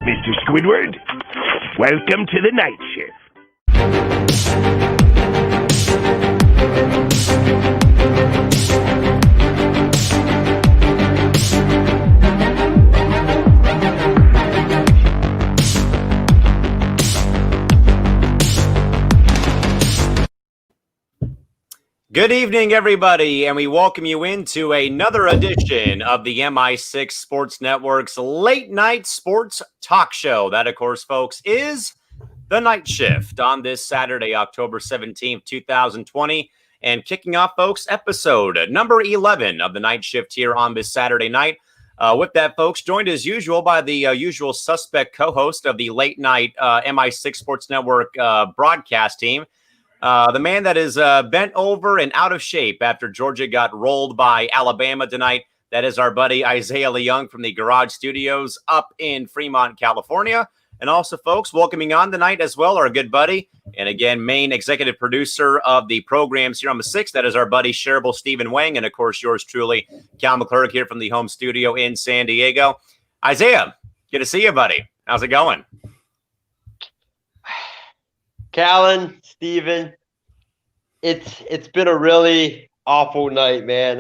Mr. Squidward, welcome to the night shift. Good evening, everybody, and we welcome you into another edition of the MI6 Sports Network's late night sports talk show. That, of course, folks, is The Night Shift on this Saturday, October 17th, 2020. And kicking off, folks, episode number 11 of The Night Shift here on this Saturday night. With that, folks, joined as usual by the usual suspect co-host of the late night MI6 Sports Network broadcast team. The man that is bent over and out of shape after Georgia got rolled by Alabama tonight. That is our buddy Isaiah Leung from the Garage Studios up in Fremont, California. And also, folks, welcoming on tonight as well, our good buddy, and again, main executive producer of the programs here on the 6th. That is our buddy, shareable Stephen Wang, and of course, yours truly, Callan McClurg here from the home studio in San Diego. Isaiah, good to see you, buddy. How's it going? Callan, Steven, it's been a really awful night, man.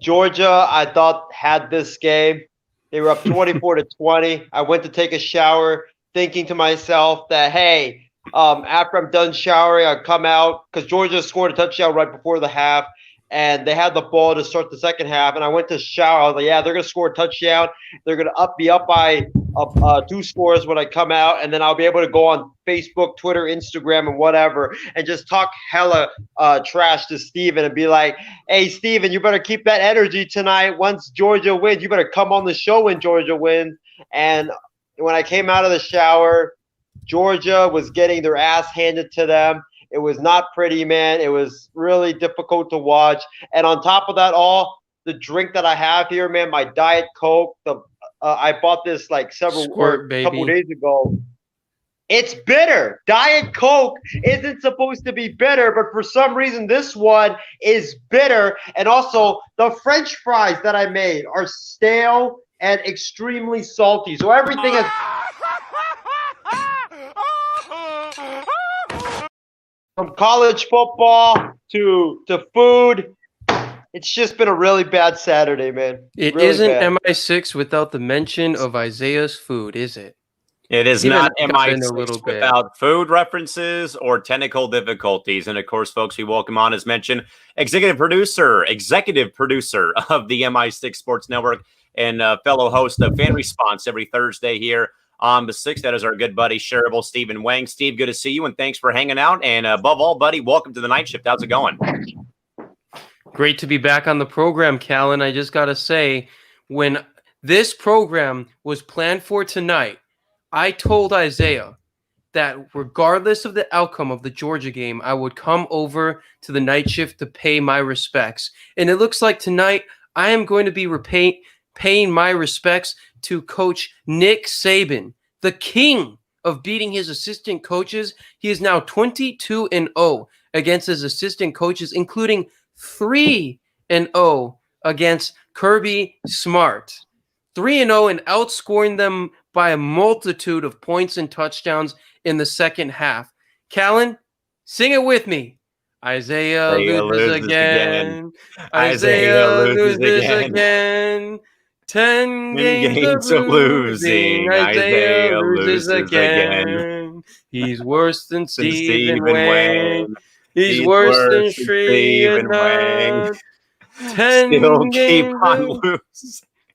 Georgia, I thought, had this game. They were up 24-20. I went to take a shower thinking to myself that, hey, after I'm done showering, I'll come out because Georgia scored a touchdown right before the half, and they had the ball to start the second half. And I went to shower. I was like, yeah, they're going to score a touchdown. They're going to be up by 2 scores when I come out, and then I'll be able to go on Facebook, Twitter, Instagram, and whatever, and just talk hella trash to Steven and be like, hey, Steven, you better keep that energy tonight. Once Georgia wins, you better come on the show when Georgia wins. And when I came out of the shower, Georgia was getting their ass handed to them. It was not pretty, man. It was really difficult to watch. And on top of that all, the drink that I have here, man, my Diet Coke, I bought this like couple days ago. It's bitter. Diet Coke isn't supposed to be bitter, but for some reason this one is bitter. And also the French fries that I made are stale and extremely salty. So everything is from college football to food. It's just been a really bad Saturday, man. It really isn't bad. MI6 without the mention of Isaiah's food, is it? It is Even not got in a MI6 little bit. without food references or technical difficulties. And of course, folks, we welcome on, as mentioned, executive producer of the MI6 Sports Network and fellow host of Fan Response every Thursday here on the 6th. That is our good buddy, shareable Stephen Wang. Steve, good to see you, and thanks for hanging out. And above all, buddy, welcome to the Night Shift. How's it going? Great to be back on the program, Callan. I just got to say, when this program was planned for tonight, I told Isaiah that regardless of the outcome of the Georgia game, I would come over to the night shift to pay my respects. And it looks like tonight I am going to be paying my respects to Coach Nick Saban, the king of beating his assistant coaches. He is now 22-0 against his assistant coaches, including 3-0 against Kirby Smart. 3-0 and outscoring them by a multitude of points and touchdowns in the second half. Callan, sing it with me. Isaiah loses again. Isaiah loses again. 10 games of losing. Isaiah loses again. He's worse than Stephen Wang. He's worse than Stephen Wang. 10 Still keep games on of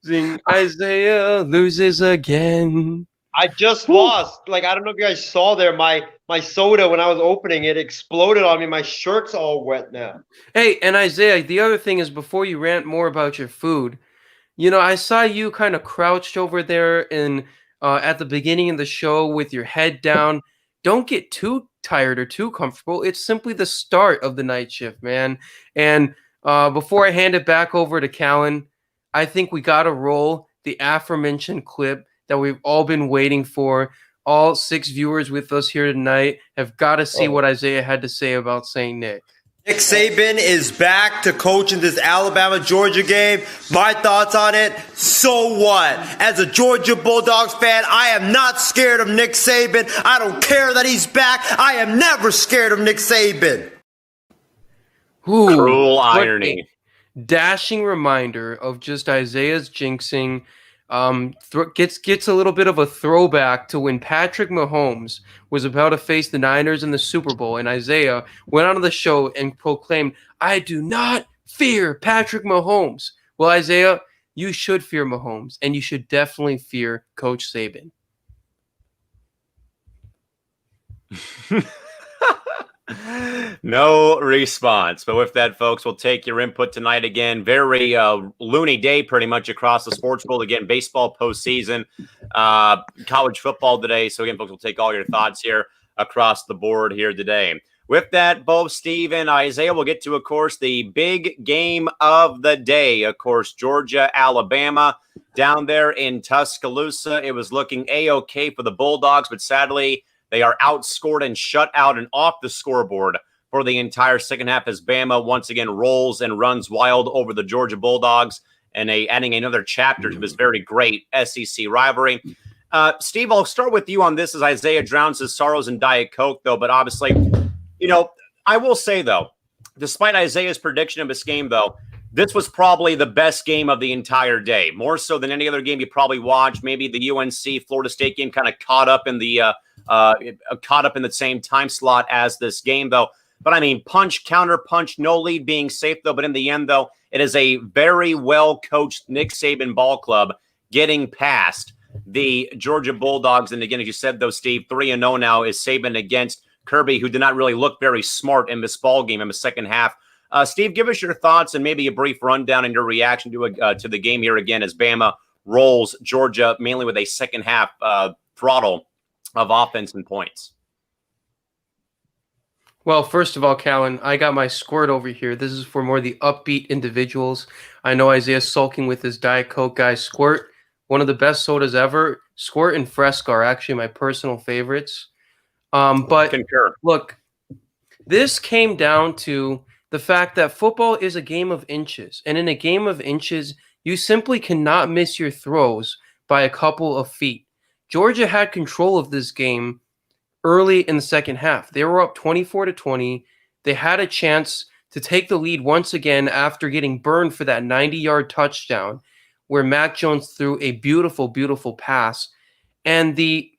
losing. Isaiah loses again. I just lost. Like, I don't know if you guys saw there, my soda, when I was opening it, exploded on me. My shirt's all wet now. Hey, and Isaiah, the other thing is, before you rant more about your food, you know, I saw you kind of crouched over there in at the beginning of the show with your head down. Don't get too tired or too comfortable. It's simply the start of the night shift, man. And before I hand it back over to Callan, I think we got to roll the aforementioned clip that we've all been waiting for. All 6 viewers with us here tonight have got to see what Isaiah had to say about St. Nick. Nick Saban is back to coaching this Alabama-Georgia game. My thoughts on it, so what? As a Georgia Bulldogs fan, I am not scared of Nick Saban. I don't care that he's back. I am never scared of Nick Saban. Ooh, Cruel irony. Dashing reminder of just Isaiah's jinxing. Gets a little bit of a throwback to when Patrick Mahomes was about to face the Niners in the Super Bowl, and Isaiah went on the show and proclaimed, "I do not fear Patrick Mahomes." Well, Isaiah, you should fear Mahomes, and you should definitely fear Coach Saban. No response. But with that, folks, we'll take your input tonight again. Very loony day pretty much across the sports world. Again, baseball postseason, college football today. So again, folks, we'll take all your thoughts here across the board here today. With that, both Steve and Isaiah will get to, of course, the big game of the day. Of course, Georgia, Alabama down there in Tuscaloosa. It was looking A-OK for the Bulldogs, but sadly, they are outscored and shut out and off the scoreboard for the entire second half as Bama once again rolls and runs wild over the Georgia Bulldogs and adding another chapter to this very great SEC rivalry. Steve, I'll start with you on this as Isaiah drowns his sorrows in Diet Coke, though. But obviously, you know, I will say, though, despite Isaiah's prediction of this game, though, this was probably the best game of the entire day, more so than any other game you probably watched. Maybe the UNC Florida State game kind of caught up in the same time slot as this game, though. But I mean, punch, counter punch, no lead being safe, though. But in the end, though, it is a very well coached Nick Saban ball club getting past the Georgia Bulldogs. And again, as you said, though, Steve, 3-0 now is Saban against Kirby, who did not really look very smart in this ball game in the second half. Steve, give us your thoughts and maybe a brief rundown and your reaction to the game here again as Bama rolls Georgia, mainly with a second half throttle of offense and points. Well, first of all, Callan, I got my squirt over here. This is for more the upbeat individuals. I know Isaiah's sulking with his Diet Coke, guys. Squirt, one of the best sodas ever. Squirt and Fresca are actually my personal favorites. But Concur. Look, this came down to the fact that football is a game of inches. And in a game of inches, you simply cannot miss your throws by a couple of feet. Georgia had control of this game early in the second half. They were up 24-20. They had a chance to take the lead once again after getting burned for that 90-yard touchdown where Mac Jones threw a beautiful, beautiful pass. And the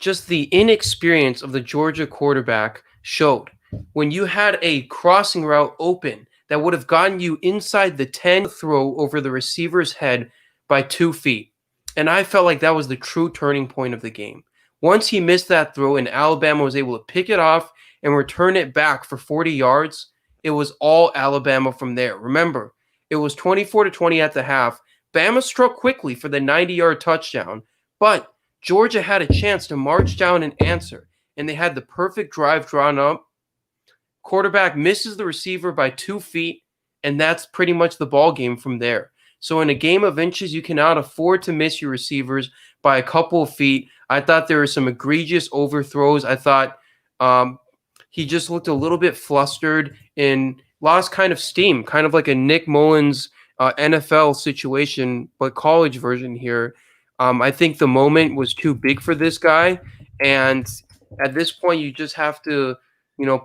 inexperience of the Georgia quarterback showed. When you had a crossing route open that would have gotten you inside the 10 throw over the receiver's head by 2 feet. And I felt like that was the true turning point of the game. Once he missed that throw and Alabama was able to pick it off and return it back for 40 yards, it was all Alabama from there. Remember, it was 24-20 at the half. Bama struck quickly for the 90-yard touchdown, but Georgia had a chance to march down and answer, and they had the perfect drive drawn up. Quarterback misses the receiver by 2 feet, and that's pretty much the ball game from there. So in a game of inches, you cannot afford to miss your receivers by a couple of feet. I thought there were some egregious overthrows. I thought he just looked a little bit flustered and lost kind of steam, kind of like a Nick Mullins NFL situation, but college version here. I think the moment was too big for this guy. And at this point, you just have to,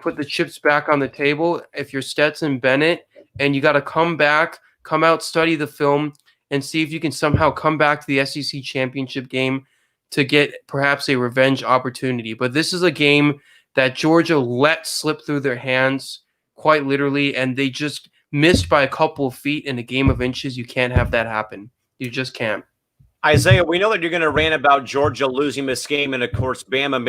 put the chips back on the table if you're Stetson Bennett, and you got to come back, come out, study the film, and see if you can somehow come back to the SEC championship game to get perhaps a revenge opportunity. But this is a game that Georgia let slip through their hands, quite literally, and they just missed by a couple of feet in a game of inches. You can't have that happen. You just can't. Isaiah, we know that you're going to rant about Georgia losing this game, and of course, Bama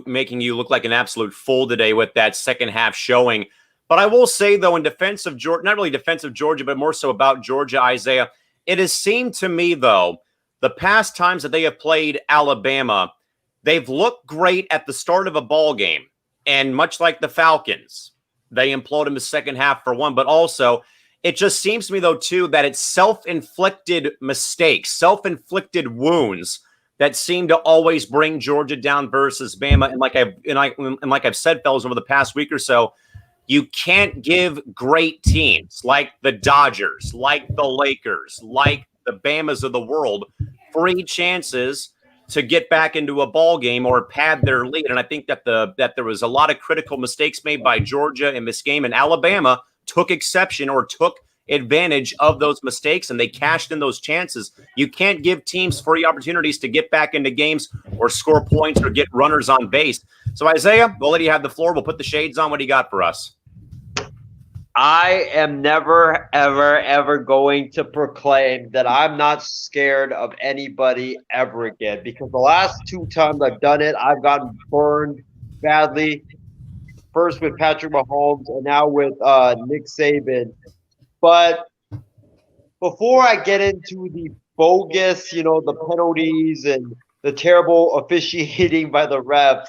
making you look like an absolute fool today with that second half showing. But I will say, though, in defense of Georgia, not really defense of Georgia, but more so about Georgia, Isaiah, it has seemed to me, though, the past times that they have played Alabama, they've looked great at the start of a ball game. And much like the Falcons, they implode in the second half for one, but also it just seems to me, though, too, that it's self-inflicted mistakes, self-inflicted wounds that seem to always bring Georgia down versus Bama. And like I've said, fellas, over the past week or so, You can't give great teams like the Dodgers, like the Lakers, like the Bamas of the world free chances to get back into a ball game or pad their lead. And I think that there was a lot of critical mistakes made by Georgia in this game, and Alabama took exception or took advantage of those mistakes, and they cashed in those chances. You can't give teams free opportunities to get back into games or score points or get runners on base. So, Isaiah, we'll let you have the floor. We'll put the shades on. What do you got for us? I am never, ever, ever going to proclaim that I'm not scared of anybody ever again, because the last 2 times I've done it, I've gotten burned badly. First with Patrick Mahomes and now with Nick Saban. But before I get into the bogus, the penalties and the terrible officiating by the refs,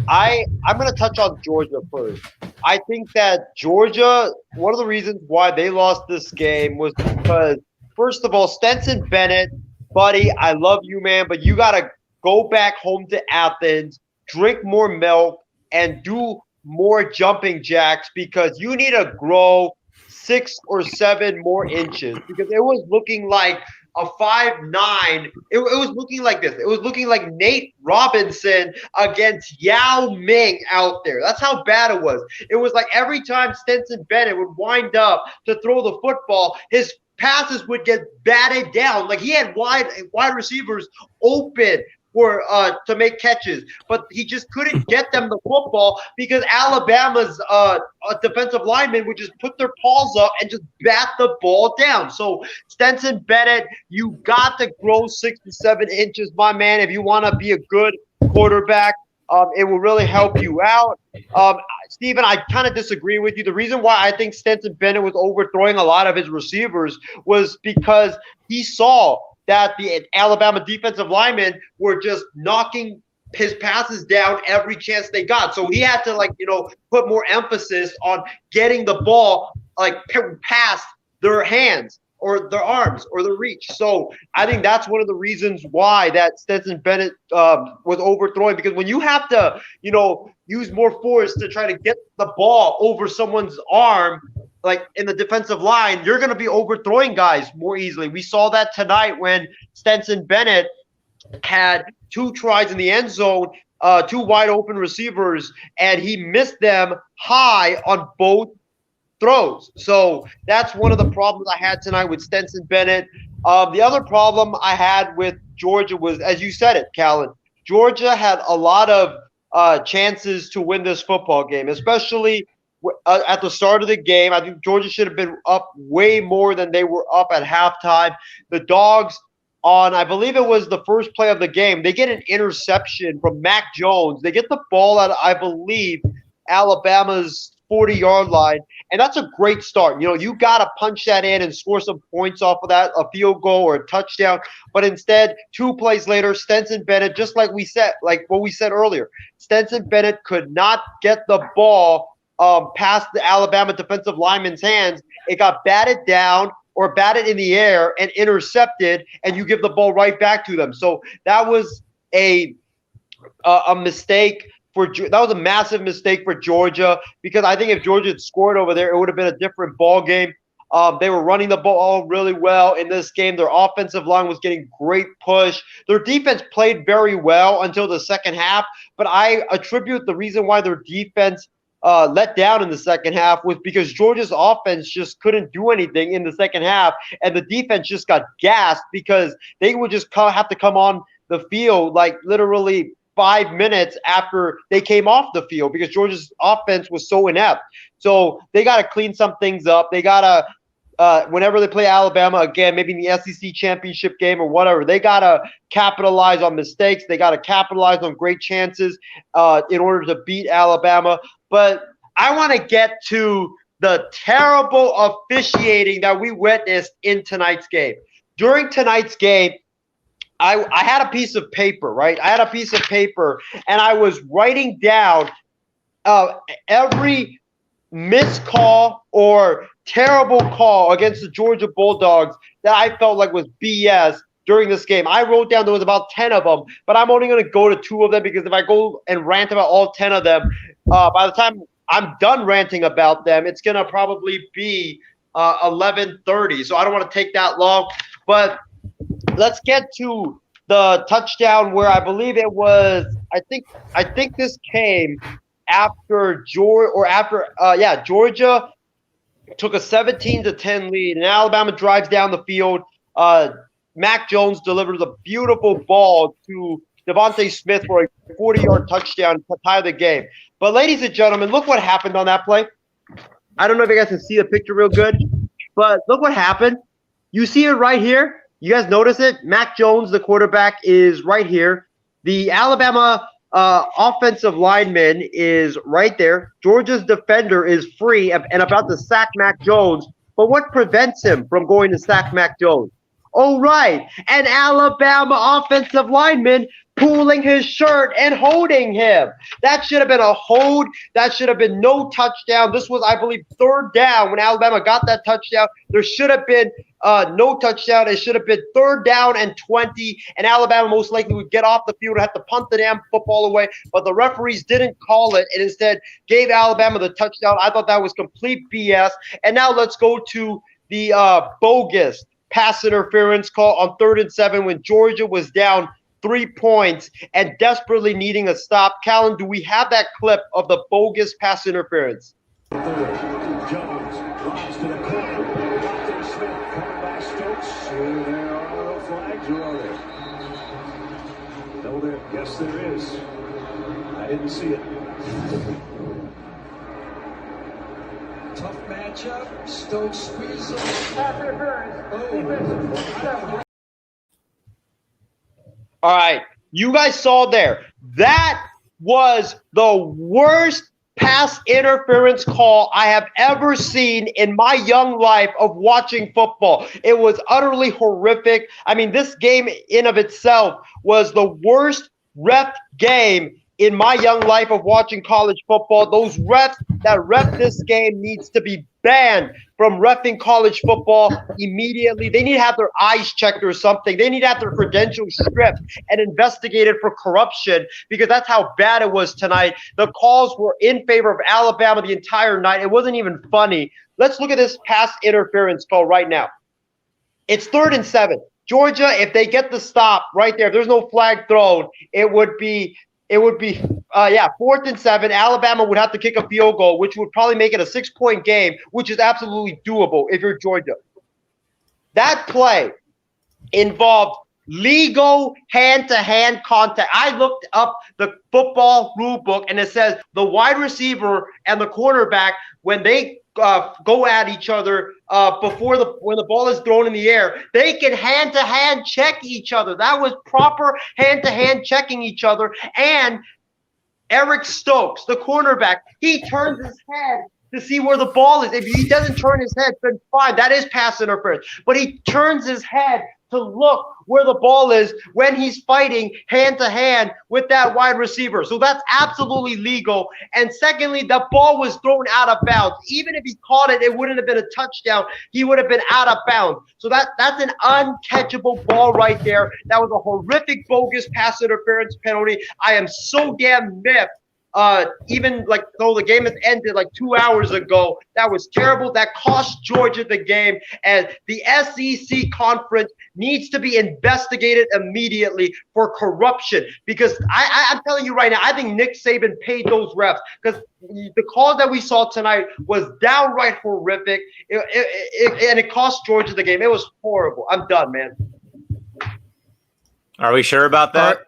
I'm going to touch on Georgia first. I think that Georgia, one of the reasons why they lost this game was because, first of all, Stetson Bennett, buddy, I love you, man, but you got to go back home to Athens, drink more milk, and do more jumping jacks, because you need to grow 6 or 7 more inches, because it was looking like a 5'9". It was looking like this. It was looking like Nate Robinson against Yao Ming out there. That's how bad it was. It was like every time Stetson Bennett would wind up to throw the football, his passes would get batted down. Like he had wide receivers open to make catches, but he just couldn't get them the football because Alabama's defensive linemen would just put their paws up and just bat the ball down. So Stetson Bennett, you got to grow 6 to 7 inches, my man, if you want to be a good quarterback. It will really help you out. Steven, I kind of disagree with you. The reason why I think Stetson Bennett was overthrowing a lot of his receivers was because he saw that the Alabama defensive linemen were just knocking his passes down every chance they got. So he had to, put more emphasis on getting the ball, past their hands or their arms or their reach. So I think that's one of the reasons why that Stetson Bennett was overthrowing, because when you have to, use more force to try to get the ball over someone's arm, like in the defensive line, you're going to be overthrowing guys more easily. We saw that tonight when Stetson Bennett had 2 tries in the end zone, 2 wide open receivers, and he missed them high on both throws. So that's one of the problems I had tonight with Stetson Bennett. The other problem I had with Georgia was, as you said it, Callan, Georgia had a lot of chances to win this football game, especially at the start of the game. I think Georgia should have been up way more than they were up at halftime. The Dogs, on I believe it was the first play of the game, they get an interception from Mac Jones. They get the ball at, I believe, Alabama's 40-yard line, and that's a great start. You got to punch that in and score some points off of that, a field goal or a touchdown. But instead, 2 plays later, Stetson Bennett, just like what we said earlier, Stetson Bennett could not get the ball past the Alabama defensive lineman's hands. It got batted down or batted in the air and intercepted, and you give the ball right back to them. So that was a mistake. That was a massive mistake for Georgia, because I think if Georgia had scored over there, it would have been a different ball game. They were running the ball really well in this game. Their offensive line was getting great push. Their defense played very well until the second half, but I attribute the reason why their defense let down in the second half was because Georgia's offense just couldn't do anything in the second half, and the defense just got gassed because they would just have to come on the field like literally 5 minutes after they came off the field because Georgia's offense was so inept. So they got to clean some things up. They got to, whenever they play Alabama again, maybe in the SEC championship game or whatever, they got to capitalize on mistakes. They got to capitalize on great chances in order to beat Alabama. But I want to get to the terrible officiating that we witnessed in tonight's game. During tonight's game, I had a piece of paper, right? I had a piece of paper, and I was writing down every missed call or terrible call against the Georgia Bulldogs that I felt like was BS during this game. I wrote down there was about 10 of them, but I'm only going to go to 2 of them because if I go and rant about all 10 of them, by the time I'm done ranting about them. It's going to probably be 11:30, so I don't want to take that long. But let's get to the touchdown where I believe it was. I think this came after Georgia took a 17-10 lead, and Alabama drives down the field. Mac Jones delivers a beautiful ball to Devontae Smith for a 40-yard touchdown to tie the game. But ladies and gentlemen, look what happened on that play. I don't know if you guys can see the picture real good, but look what happened. You see it right here. You guys notice it? Mac Jones, the quarterback, is right here. The Alabama offensive lineman is right there. Georgia's defender is free and about to sack Mac Jones. But what prevents him from going to sack Mac Jones? Oh, right. An Alabama offensive lineman pulling his shirt and holding him. That should have been a hold. That should have been no touchdown. This was, I believe, third down when Alabama got that touchdown. There should have been no touchdown. It should have been 3rd down and 20, and Alabama most likely would get off the field and have to punt the damn football away. But the referees didn't call it and instead gave Alabama the touchdown. I thought that was complete BS. And now let's go to the bogus pass interference call on 3rd and 7 when Georgia was down 3 points and desperately needing a stop. Callan, do we have that clip of the bogus pass interference? Jones drops to the corner. Devontae Smith coming by Stokes. There are no flags, or are there? No, there. Yes, there is. I didn't see it. Tough matchup. Stokes squeezes. Oh. All right, you guys saw there. That was the worst pass interference call I have ever seen in my young life of watching football. It was utterly horrific. I mean, this game in of itself was the worst ref game in my young life of watching college football. Those refs that ref this game needs to be banned from reffing college football immediately. They need to have their eyes checked or something. They need to have their credentials stripped and investigated for corruption, because that's how bad it was tonight. The calls were in favor of Alabama the entire night. It wasn't even funny. Let's look at this pass interference call right now. It's 3rd and 7. Georgia, if they get the stop right there, if there's no flag thrown, it would be 4th and 7. Alabama would have to kick a field goal, which would probably make it a 6-point game, which is absolutely doable if you're Georgia. That play involved legal hand-to-hand contact. I looked up the football rule book, and it says the wide receiver and the cornerback, when they go at each other when the ball is thrown in the air, they can hand-to-hand check each other. That was proper hand-to-hand checking each other. And Eric Stokes, the cornerback, he turns his head to see where the ball is. If he doesn't turn his head, then fine, that is pass interference. But he turns his head to look where the ball is when he's fighting hand-to-hand with that wide receiver. So that's absolutely legal. And secondly, the ball was thrown out of bounds. Even if he caught it, it wouldn't have been a touchdown. He would have been out of bounds. So that's an uncatchable ball right there. That was a horrific, bogus pass interference penalty. I am so damn miffed. Even like though the game has ended like 2 hours ago, that was terrible. That cost Georgia the game, and the SEC conference needs to be investigated immediately for corruption. Because I'm telling you right now, I think Nick Saban paid those refs, because the call that we saw tonight was downright horrific, and it cost Georgia the game. It was horrible. I'm done, man. Are we sure about that?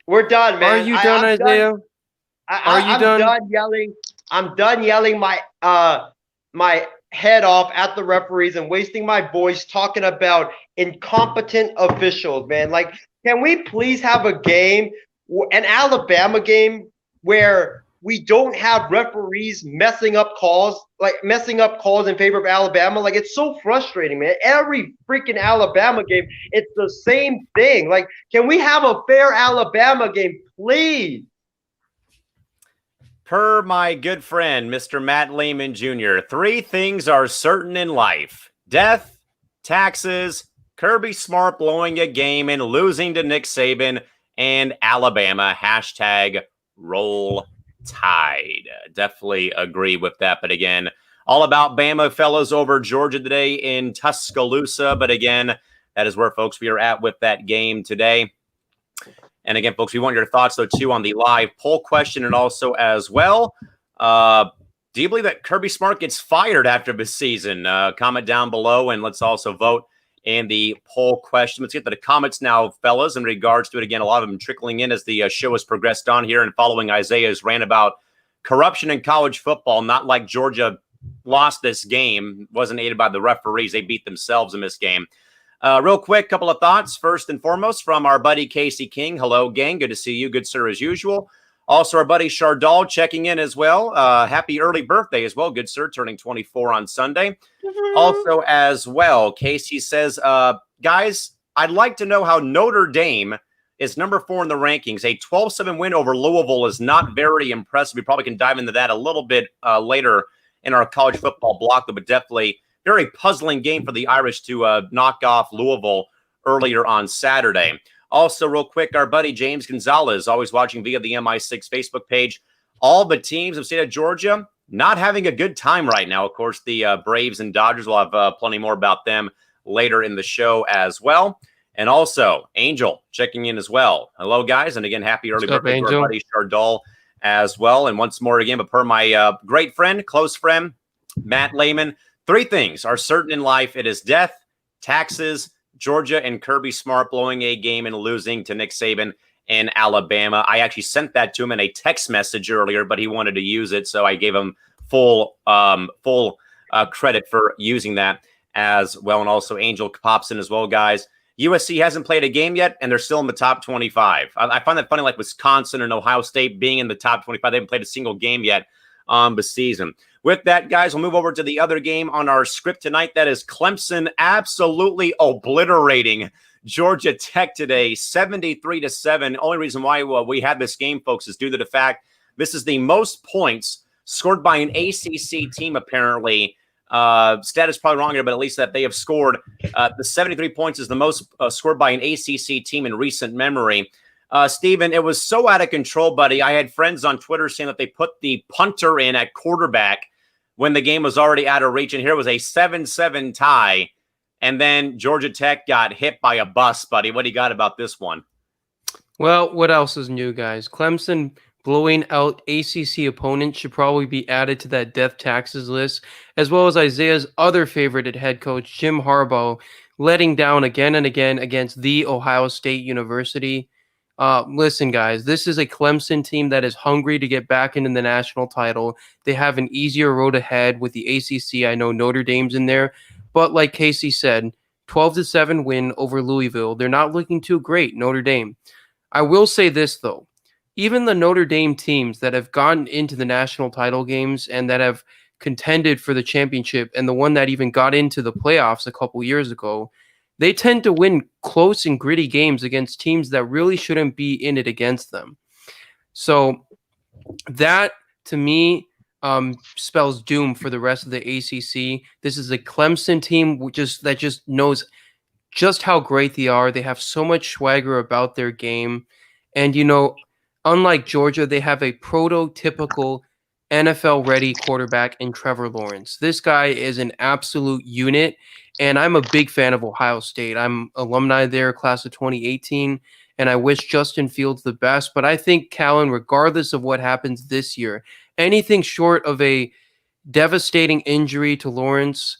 We're done, man. Are you done, Isaiah? I'm done yelling. I'm done yelling my head off at the referees and wasting my voice talking about incompetent officials, man. Like, can we please have a game, an Alabama game, where we don't have referees messing up calls in favor of Alabama? Like, it's so frustrating, man. Every freaking Alabama game, it's the same thing. Like, can we have a fair Alabama game, please? Per my good friend, Mr. Matt Lehman Jr., 3 things are certain in life: death, taxes, Kirby Smart blowing a game and losing to Nick Saban, and Alabama. #roll tied. Definitely agree with that. But again, all about Bama fellas over Georgia today in Tuscaloosa. But again, that is where, folks, we are at with that game today. And again, folks, we want your thoughts, though, too, on the live poll question and also as well. Do you believe that Kirby Smart gets fired after this season? Comment down below, and let's also vote in the poll question. Let's get to the comments now, fellas, in regards to it. Again, a lot of them trickling in as the show has progressed on here and following Isaiah's rant about corruption in college football. Not like Georgia lost this game, wasn't aided by the referees. They beat themselves in this game. Real quick, couple of thoughts. First and foremost, from our buddy Casey King. Hello, gang. Good to see you. Good, sir, as usual. Also, our buddy Chardal checking in as well. Happy early birthday as well. Good, sir. Turning 24 on Sunday. Also, as well, Casey says, guys, I'd like to know how Notre Dame is number 4 in the rankings. A 12-7 win over Louisville is not very impressive. We probably can dive into that a little bit later in our college football block, but definitely very puzzling game for the Irish to knock off Louisville earlier on Saturday. Also, real quick, our buddy James Gonzalez, always watching via the MI6 Facebook page. All the teams of the state of Georgia not having a good time right now. Of course, the Braves and Dodgers, will have plenty more about them later in the show as well. And also, Angel checking in as well. Hello, guys. And again, happy early birthday to our buddy Chardal as well. And once more, again, but per my great friend, close friend, Matt Lehman, 3 things are certain in life. It is death, taxes, Georgia, and Kirby Smart blowing a game and losing to Nick Saban in Alabama. I actually sent that to him in a text message earlier, but he wanted to use it, so I gave him full credit for using that as well. And also, Angel pops in as well, guys. USC hasn't played a game yet, and they're still in the top 25. I find that funny, like Wisconsin and Ohio State being in the top 25. They haven't played a single game yet on the season. With that, guys, we'll move over to the other game on our script tonight. That is Clemson absolutely obliterating Georgia Tech today, 73-7. Only reason why we had this game, folks, is due to the fact this is the most points scored by an ACC team, apparently. Stat is probably wrong here, but at least that they have scored. The 73 points is the most scored by an ACC team in recent memory. Steven, it was so out of control, buddy. I had friends on Twitter saying that they put the punter in at quarterback when the game was already out of reach. And here was a 7-7 tie. And then Georgia Tech got hit by a bus, buddy. What do you got about this one? Well, what else is new, guys? Clemson blowing out ACC opponents should probably be added to that death taxes list, as well as Isaiah's other favorited head coach, Jim Harbaugh, letting down again and again against the Ohio State University. Listen, guys, this is a Clemson team that is hungry to get back into the national title. They have an easier road ahead with the ACC. I know Notre Dame's in there, but like Casey said, 12-7 win over Louisville. They're not looking too great, Notre Dame. I will say this, though. Even the Notre Dame teams that have gotten into the national title games and that have contended for the championship, and the one that even got into the playoffs a couple years ago, they tend to win close and gritty games against teams that really shouldn't be in it against them. So that, to me, spells doom for the rest of the ACC. This is a Clemson team that just knows just how great they are. They have so much swagger about their game. And, unlike Georgia, they have a prototypical NFL-ready quarterback in Trevor Lawrence. This guy is an absolute unit, and I'm a big fan of Ohio State. I'm alumni there, class of 2018, and I wish Justin Fields the best. But I think Callan, regardless of what happens this year, anything short of a devastating injury to Lawrence,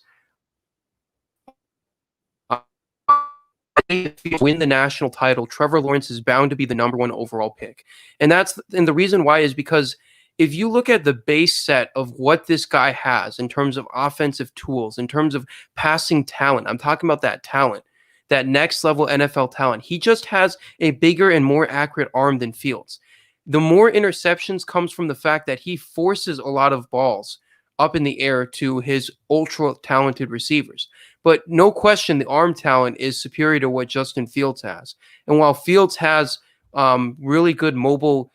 win the national title, Trevor Lawrence is bound to be the number 1 overall pick. And the reason why is because if you look at the base set of what this guy has in terms of offensive tools, in terms of passing talent, I'm talking about that talent, that next level NFL talent. He just has a bigger and more accurate arm than Fields. The more interceptions comes from the fact that he forces a lot of balls up in the air to his ultra talented receivers. But no question, the arm talent is superior to what Justin Fields has. And while Fields has really good mobile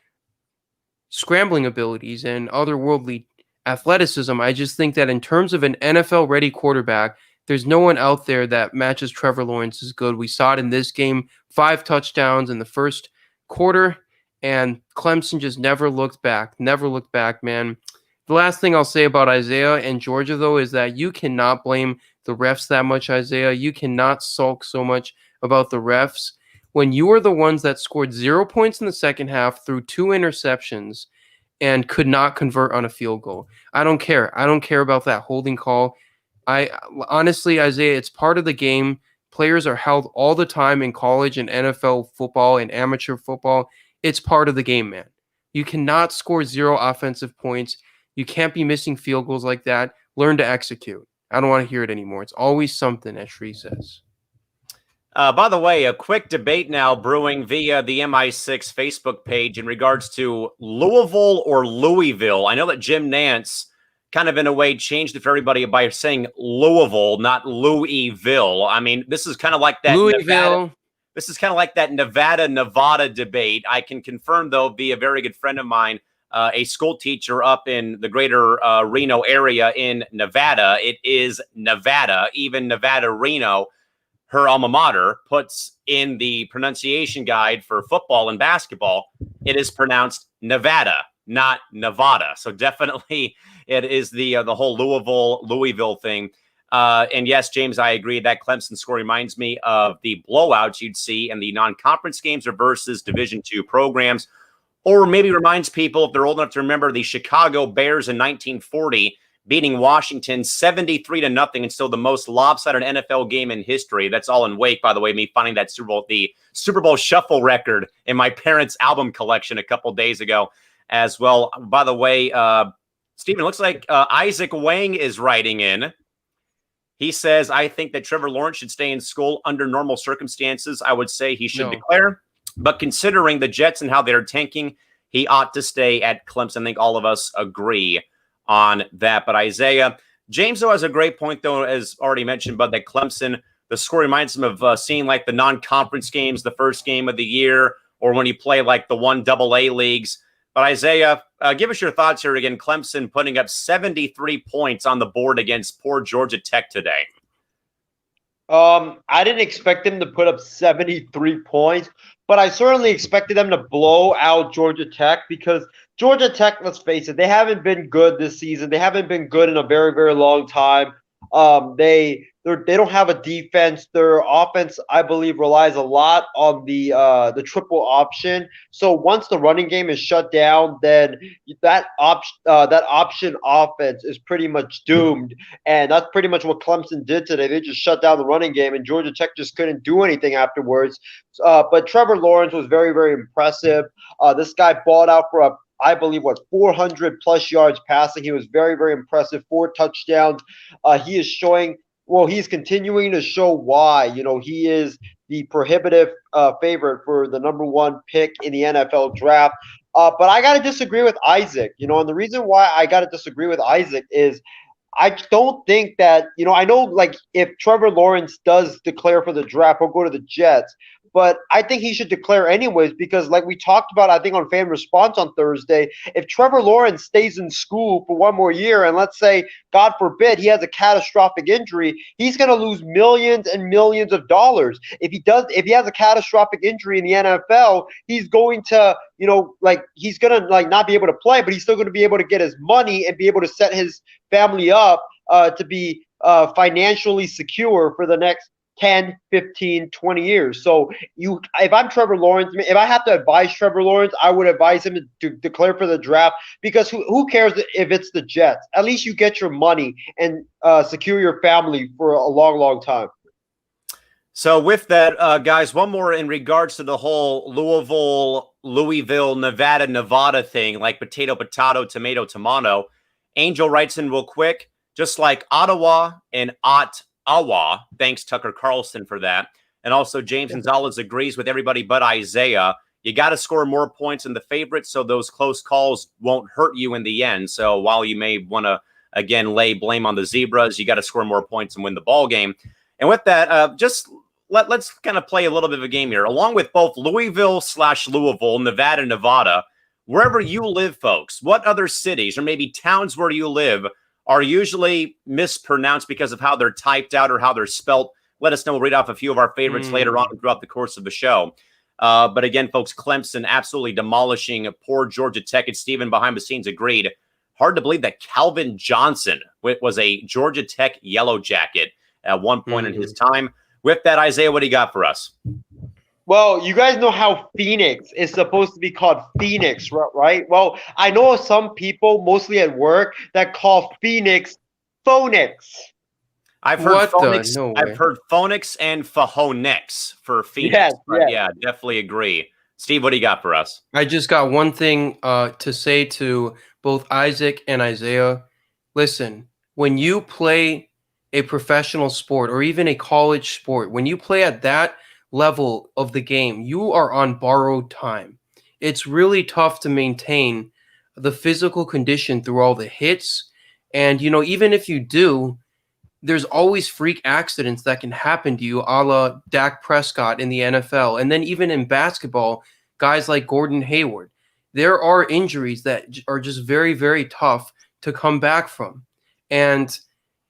scrambling abilities and otherworldly athleticism, I just think that in terms of an NFL-ready quarterback, there's no one out there that matches Trevor Lawrence as good. We saw it in this game, 5 touchdowns in the first quarter, And Clemson just never looked back, man. The last thing I'll say about Isaiah and Georgia, though, is that you cannot blame the refs that much, Isaiah. You cannot sulk so much about the refs. When you are the ones that scored 0 points in the second half through 2 interceptions and could not convert on a field goal. I don't care. I don't care about that holding call. Honestly, Isaiah, it's part of the game. Players are held all the time in college and NFL football and amateur football. It's part of the game, man. You cannot score 0 offensive points. You can't be missing field goals like that. Learn to execute. I don't want to hear it anymore. It's always something, as Shree says. By the way, a quick debate now brewing via the MI6 Facebook page in regards to Louisville or Louisville. I know that Jim Nance kind of in a way changed it for everybody by saying Louisville, not Louisville. I mean, this is kind of like that Louisville. This is kind of like that Nevada debate. I can confirm, though, via a very good friend of mine, a school teacher up in the greater Reno area in Nevada. It is Nevada. Even Nevada, Reno, her alma mater, puts in the pronunciation guide for football and basketball, it is pronounced Nevada, not Nevada. So definitely it is the whole Louisville thing. And yes, James, I agree that Clemson score reminds me of the blowouts you'd see in the non-conference games or versus Division II programs, or maybe reminds people, if they're old enough to remember, the Chicago Bears in 1940 beating Washington 73-0 and still the most lopsided NFL game in history. That's all in wake, by the way, me finding that the Super Bowl shuffle record in my parents' album collection a couple days ago as well. By the way, Stephen, looks like Isaac Wang is writing in. He says, I think that Trevor Lawrence should stay in school under normal circumstances. I would say he should declare. But considering the Jets and how they're tanking, he ought to stay at Clemson. I think all of us agree on that. But Isaiah, James, though, has a great point, though, as already mentioned, but that Clemson, the score reminds him of seeing like the non-conference games, the first game of the year, or when you play like the 1AA leagues. But Isaiah, give us your thoughts here again. Clemson putting up 73 points on the board against poor Georgia Tech today. I didn't expect them to put up 73 points, but I certainly expected them to blow out Georgia Tech because Georgia Tech, let's face it, they haven't been good this season. They haven't been good in a very, very long time. They don't have a defense. Their offense, I believe, relies a lot on the triple option. So once the running game is shut down, then that option offense is pretty much doomed. And that's pretty much what Clemson did today. They just shut down the running game, and Georgia Tech just couldn't do anything afterwards. But Trevor Lawrence was very, very impressive. This guy balled out for I believe, 400 plus yards passing. He was very, very impressive. 4 touchdowns. He is showing, he's continuing to show why, he is the prohibitive favorite for the #1 pick in the NFL draft. But I got to disagree with Isaac, and the reason why I got to disagree with Isaac is I don't think that, I know like if Trevor Lawrence does declare for the draft, he'll go to the Jets. But I think he should declare anyways because like we talked about, I think on Fan Response on Thursday, if Trevor Lawrence stays in school for 1 more year and let's say, God forbid, he has a catastrophic injury, he's going to lose millions and millions of dollars. If he has a catastrophic injury in the NFL, he's going to, he's going to not be able to play, but he's still going to be able to get his money and be able to set his family up to be financially secure for the next 10, 15, 20 years. So if I'm Trevor Lawrence, if I have to advise Trevor Lawrence, I would advise him to declare for the draft because who cares if it's the Jets? At least you get your money and secure your family for a long, long time. So with that, guys, one more in regards to the whole Louisville, Nevada thing, like potato, tomato, tomato. Angel writes in real quick, just like Ottawa and Ottawa. Thanks, Tucker Carlson, for that. And also, James Gonzalez agrees with everybody but Isaiah. You got to score more points than the favorites so those close calls won't hurt you in the end. So while you may want to, again, lay blame on the Zebras, you got to score more points and win the ball game. And with that, let's kind of play a little bit of a game here. Along with both Louisville/Louisville, Nevada, wherever you live, folks, what other cities or maybe towns where you live are usually mispronounced because of how they're typed out or how they're spelt? Let us know. We'll read off a few of our favorites later on throughout the course of the show. But again, folks, Clemson absolutely demolishing poor Georgia Tech. And Stephen behind the scenes agreed. Hard to believe that Calvin Johnson was a Georgia Tech Yellow Jacket at one point in his time. With that, Isaiah, what do you got for us? Well, you guys know how Phoenix is supposed to be called Phoenix, right? Well, I know some people, mostly at work, that call Phoenix Phonix. I've heard Phonix. I've heard Phonix and Phoenix for Phoenix. Yes, but yeah, definitely agree. Steve, what do you got for us? I just got one thing to say to both Isaac and Isaiah. Listen, when you play a professional sport or even a college sport, when you play at that level of the game, you are on borrowed time. It's really tough to maintain the physical condition through all the hits. And, even if you do, there's always freak accidents that can happen to you, a la Dak Prescott in the NFL. And then even in basketball, guys like Gordon Hayward. There are injuries that are just very, very tough to come back from. And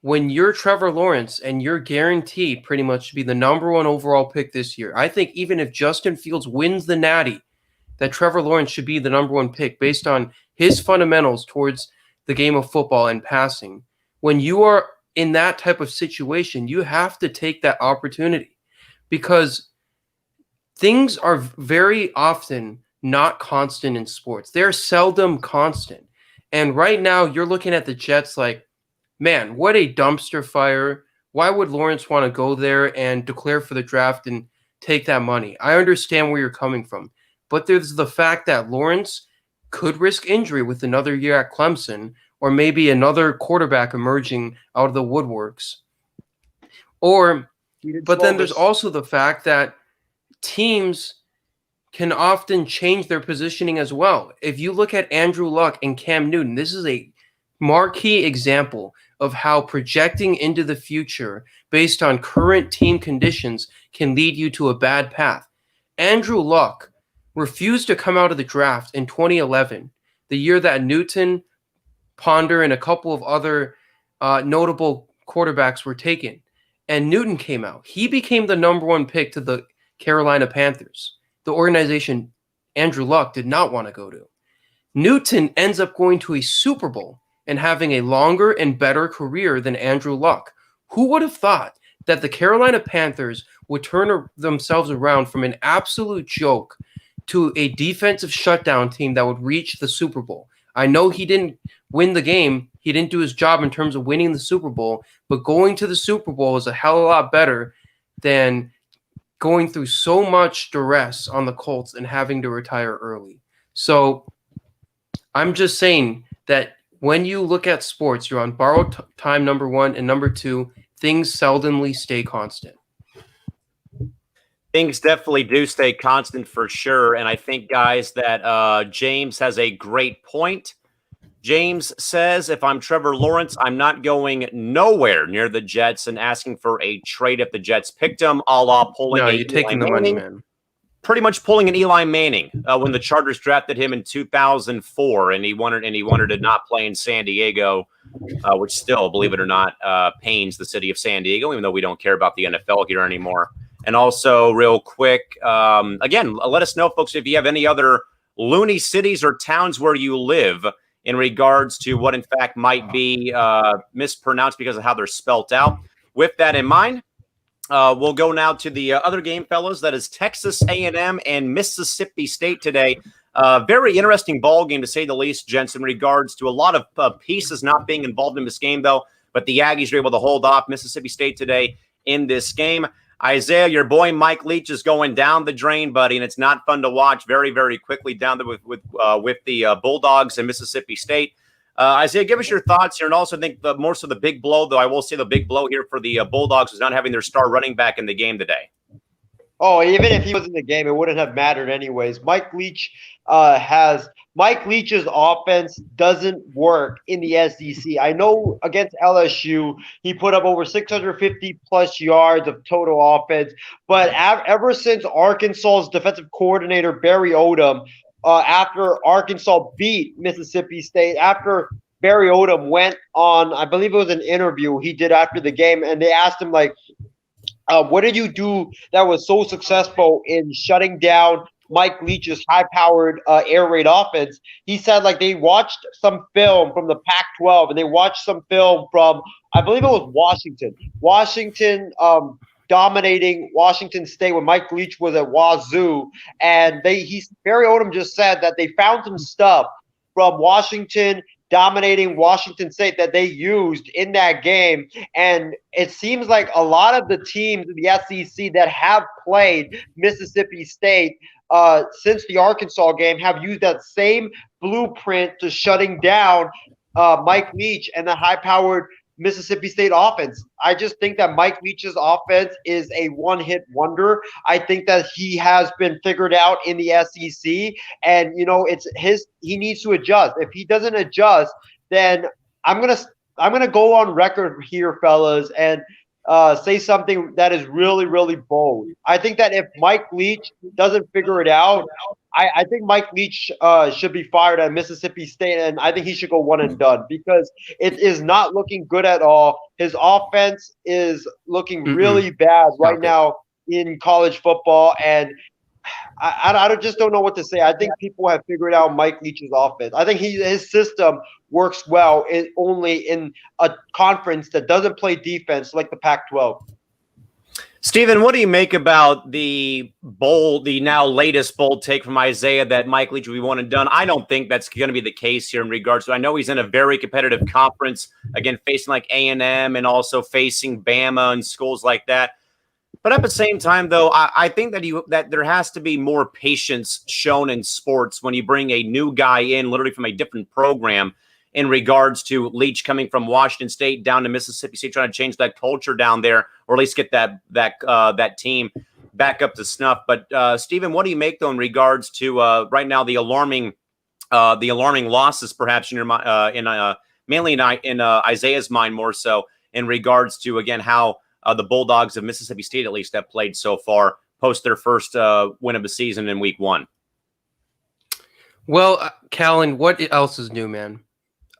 when you're Trevor Lawrence and you're guaranteed pretty much to be the number 1 overall pick this year, I think even if Justin Fields wins the Natty, that Trevor Lawrence should be the number 1 pick based on his fundamentals towards the game of football and passing. When you are in that type of situation, you have to take that opportunity because things are very often not constant in sports. They're seldom constant. And right now you're looking at the Jets like, man, what a dumpster fire. Why would Lawrence want to go there and declare for the draft and take that money? I understand where you're coming from. But there's the fact that Lawrence could risk injury with another year at Clemson or maybe another quarterback emerging out of the woodworks. But then there's also the fact that teams can often change their positioning as well. If you look at Andrew Luck and Cam Newton, this is a marquee example of how projecting into the future based on current team conditions can lead you to a bad path. Andrew Luck refused to come out of the draft in 2011, the year that Newton, Ponder, and a couple of other notable quarterbacks were taken. And Newton came out. He became the number 1 pick to the Carolina Panthers, the organization Andrew Luck did not want to go to. Newton ends up going to a Super Bowl and having a longer and better career than Andrew Luck. Who would have thought that the Carolina Panthers would turn themselves around from an absolute joke to a defensive shutdown team that would reach the Super Bowl? I know he didn't win the game. He didn't do his job in terms of winning the Super Bowl, but going to the Super Bowl is a hell of a lot better than going through so much duress on the Colts and having to retire early. So I'm just saying that when you look at sports, you're on borrowed time, number 1, and number 2, things seldomly stay constant. Things definitely do stay constant for sure. And I think, guys, that James has a great point. James says, if I'm Trevor Lawrence, I'm not going nowhere near the Jets and asking for a trade if the Jets picked him, a la pulling. No, you're taking the money, man. Pretty much pulling an Eli Manning when the Chargers drafted him in 2004, and he wanted to not play in San Diego, which still, believe it or not, pains the city of San Diego, even though we don't care about the NFL here anymore. And also, real quick, again, let us know, folks, if you have any other loony cities or towns where you live in regards to what, in fact, might be mispronounced because of how they're spelt out. With that in mind, we'll go now to the other game, fellas. That is Texas A&M and Mississippi State today. Very interesting ball game, to say the least, gents, in regards to a lot of pieces not being involved in this game, though. But the Aggies are able to hold off Mississippi State today in this game. Isaiah, your boy Mike Leach is going down the drain, buddy, and it's not fun to watch. Very, very quickly down there with the Bulldogs and Mississippi State. Isaiah, give us your thoughts here, and also think more so the big blow, though I will say the big blow here for the Bulldogs is not having their star running back in the game today. Oh, even if he was in the game, it wouldn't have mattered anyways. Mike Leach's offense doesn't work in the SEC. I know against LSU, he put up over 650 plus yards of total offense, but ever since Arkansas's defensive coordinator Barry Odom, after Arkansas beat Mississippi State, after Barry Odom went on, I believe it was an interview he did after the game, and they asked him, like, What did you do that was so successful in shutting down Mike Leach's high-powered air raid offense? He said like they watched some film from the Pac-12 and they watched some film from I believe it was Washington. Washington dominating Washington State when Mike Leach was at Wazoo, and Barry Odom just said that they found some stuff from Washington dominating Washington State that they used in that game. And it seems like a lot of the teams in the SEC that have played Mississippi State since the Arkansas game have used that same blueprint to shutting down Mike Leach and the high-powered Mississippi State offense. I just think that Mike Leach's offense is a one-hit wonder. I think that he has been figured out in the SEC, and he needs to adjust. If he doesn't adjust, then I'm gonna go on record here, fellas, and say something that is really, really bold. I think that if Mike Leach doesn't figure it out, I think Mike Leach should be fired at Mississippi State, and I think he should go one and done because it is not looking good at all. His offense is looking really bad right now in college football, and I just don't know what to say. I think people have figured out Mike Leach's offense. I think his system works well only in a conference that doesn't play defense like the Pac-12. Steven, what do you make about the now latest bold take from Isaiah that Mike Leach will be one and done? I don't think that's going to be the case here in regards to, I know he's in a very competitive conference, again, facing like A&M and also facing Bama and schools like that. But at the same time, though, I think that there has to be more patience shown in sports when you bring a new guy in literally from a different program in regards to Leach coming from Washington State down to Mississippi State, trying to change that culture down there, or at least get that team back up to snuff. But Stephen, what do you make though in regards to right now the alarming losses, perhaps in your mainly in Isaiah's mind more so in regards to again how the Bulldogs of Mississippi State at least have played so far post their first win of the season in week 1. Well, Callan, what else is new, man?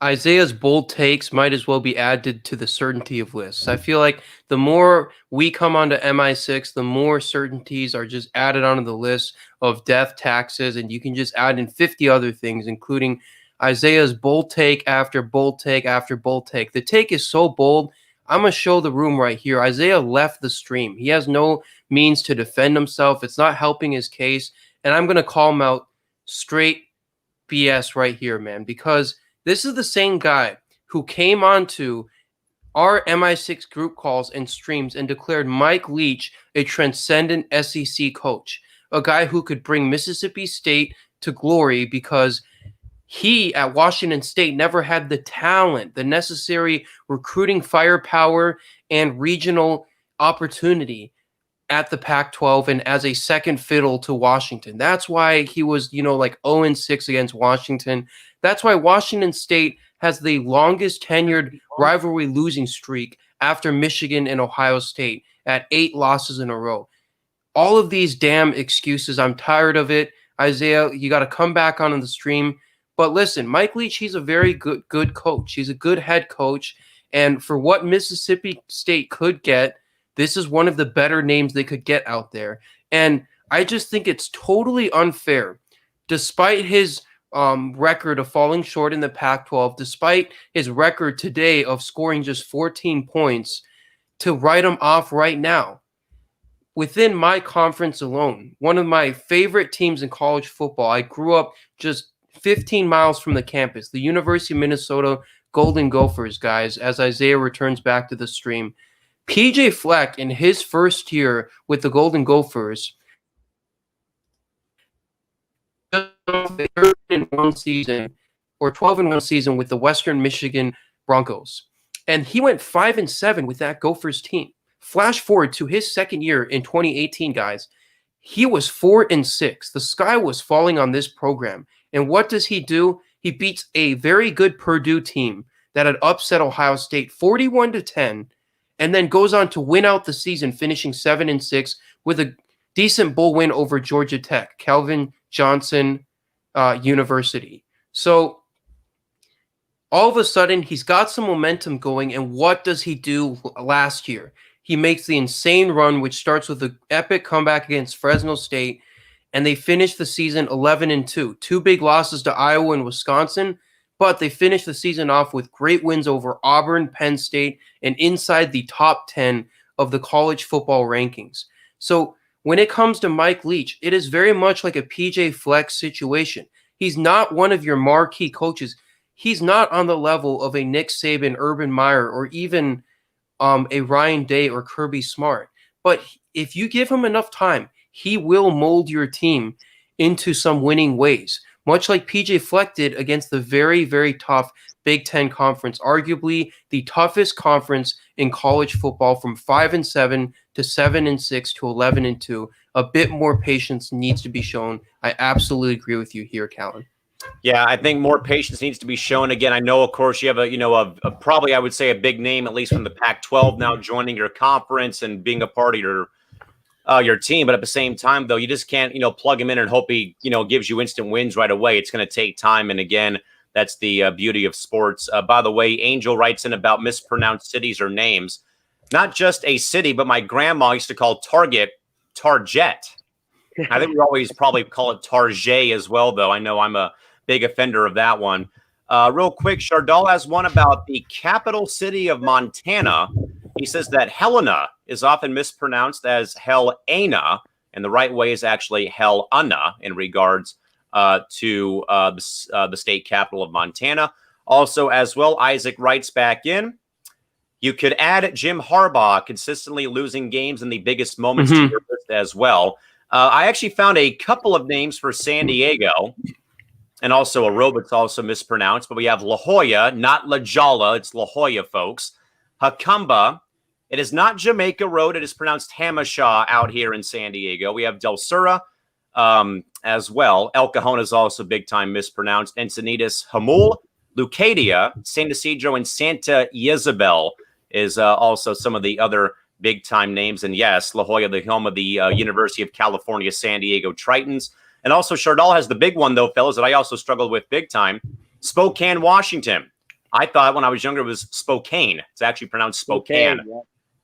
Isaiah's bold takes might as well be added to the certainty of lists. I feel like the more we come onto MI6, the more certainties are just added onto the list of death, taxes, and you can just add in 50 other things, including Isaiah's bold take after bold take after bold take. The take is so bold, I'm going to show the room right here. Isaiah left the stream. He has no means to defend himself. It's not helping his case, and I'm going to call him out straight BS right here, man, because this is the same guy who came onto our MI6 group calls and streams and declared Mike Leach a transcendent SEC coach, a guy who could bring Mississippi State to glory because he at Washington State never had the talent, the necessary recruiting firepower and regional opportunity at the Pac-12 and as a second fiddle to Washington. That's why he was, like 0-6 against Washington. That's why Washington State has the longest tenured rivalry losing streak after Michigan and Ohio State at 8 losses in a row. All of these damn excuses, I'm tired of it. Isaiah, you got to come back on the stream. But listen, Mike Leach, he's a very good coach. He's a good head coach. And for what Mississippi State could get, this is one of the better names they could get out there. And I just think it's totally unfair, despite his record of falling short in the Pac-12, despite his record today of scoring just 14 points, to write him off right now. Within my conference alone, one of my favorite teams in college football, I grew up just 15 miles from the campus, the University of Minnesota Golden Gophers, guys, as Isaiah returns back to the stream. PJ Fleck, in his first year with the Golden Gophers, 13-1 season or 12-1 season with the Western Michigan Broncos. And he went 5-7 with that Gophers team. Flash forward to his second year in 2018, guys. He was 4-6. The sky was falling on this program. And what does he do? He beats a very good Purdue team that had upset Ohio State 41-10, and then goes on to win out the season, finishing 7-6 with a decent bowl win over Georgia Tech, Calvin Johnson University. So all of a sudden, he's got some momentum going, and what does he do last year? he makes the insane run, which starts with an epic comeback against Fresno State, and they finish the season 11-2. 2 big losses to Iowa and Wisconsin, but they finish the season off with great wins over Auburn, Penn State, and inside the top 10 of the college football rankings. So when it comes to Mike Leach, it is very much like a PJ Fleck situation. He's not one of your marquee coaches. He's not on the level of a Nick Saban, Urban Meyer, or even a Ryan Day or Kirby Smart. But if you give him enough time, he will mold your team into some winning ways, much like PJ Fleck did against the very, very tough Big Ten Conference, arguably the toughest conference in college football, from 5-7 to 7-6 to 11-2. A bit more patience needs to be shown. I absolutely agree with you here, Callan. Yeah, I think more patience needs to be shown. Again, I know, of course, you have a probably, I would say, a big name, at least from the Pac-12 now, joining your conference and being a part of your team. But at the same time, though, you just can't, plug him in and hope he, gives you instant wins right away. It's going to take time. And again, that's the beauty of sports. By the way, Angel writes in about mispronounced cities or names. Not just a city, but my grandma used to call Target Target. I think we always probably call it Target as well, though. I know I'm a big offender of that one. Real quick, Chardal has one about the capital city of Montana. He says that Helena is often mispronounced as Helena, and the right way is actually Helena in regards to the state capital of Montana. Also, as well, Isaac writes back in, you could add Jim Harbaugh consistently losing games in the biggest moments to your list as well. I actually found a couple of names for San Diego. And also aerobics also mispronounced, but we have La Jolla, not La Jolla. It's La Jolla, folks. Jacumba. It is not Jamaica Road. It is pronounced Hamashaw out here in San Diego. We have Del Sur as well. El Cajon is also big time mispronounced. Encinitas, Hamul, Lucadia, San Isidro, and Santa Isabel is also some of the other big time names. And yes, La Jolla, the home of the University of California, San Diego Tritons. And also, Chardal has the big one, though, fellas, that I also struggled with big time. Spokane, Washington. I thought when I was younger it was Spokane. It's actually pronounced Spokane.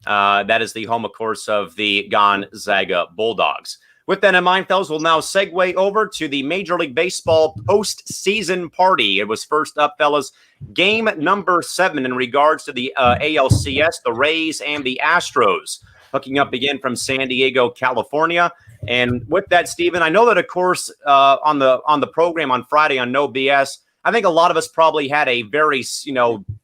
Yeah. That is the home, of course, of the Gonzaga Bulldogs. With that in mind, fellas, we'll now segue over to the Major League Baseball postseason party. It was first up, fellas, game number 7 in regards to the ALCS, the Rays and the Astros, hooking up again from San Diego, California. And with that, Steven, I know that, of course, on the program on Friday on No BS, I think a lot of us probably had a very,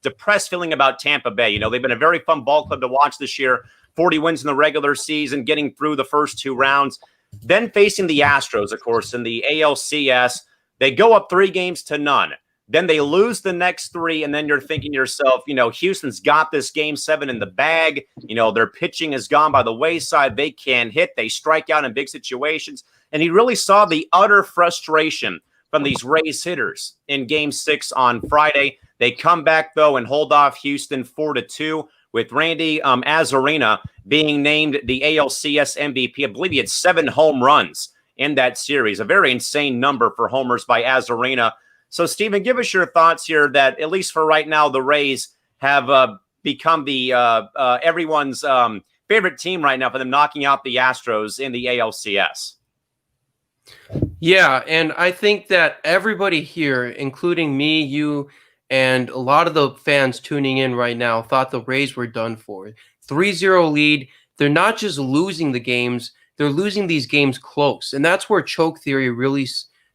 depressed feeling about Tampa Bay. They've been a very fun ball club to watch this year. 40 wins in the regular season, getting through the first 2 rounds. Then facing the Astros, of course, in the ALCS, they go up 3-0. Then they lose the next 3, and then you're thinking to yourself, Houston's got this game 7 in the bag. Their pitching has gone by the wayside. They can't hit. They strike out in big situations. And he really saw the utter frustration from these Rays hitters in Game 6 on Friday. They come back, though, and hold off Houston 4-2 with Randy Arozarena being named the ALCS MVP. I believe he had 7 home runs in that series, a very insane number for homers by Arozarena. So, Steven, give us your thoughts here that, at least for right now, the Rays have become the everyone's favorite team right now for them knocking out the Astros in the ALCS. Yeah, and I think that everybody here, including me, you, and a lot of the fans tuning in right now, thought the Rays were done for. 3-0 lead. They're not just losing the games, they're losing these games close. And that's where choke theory really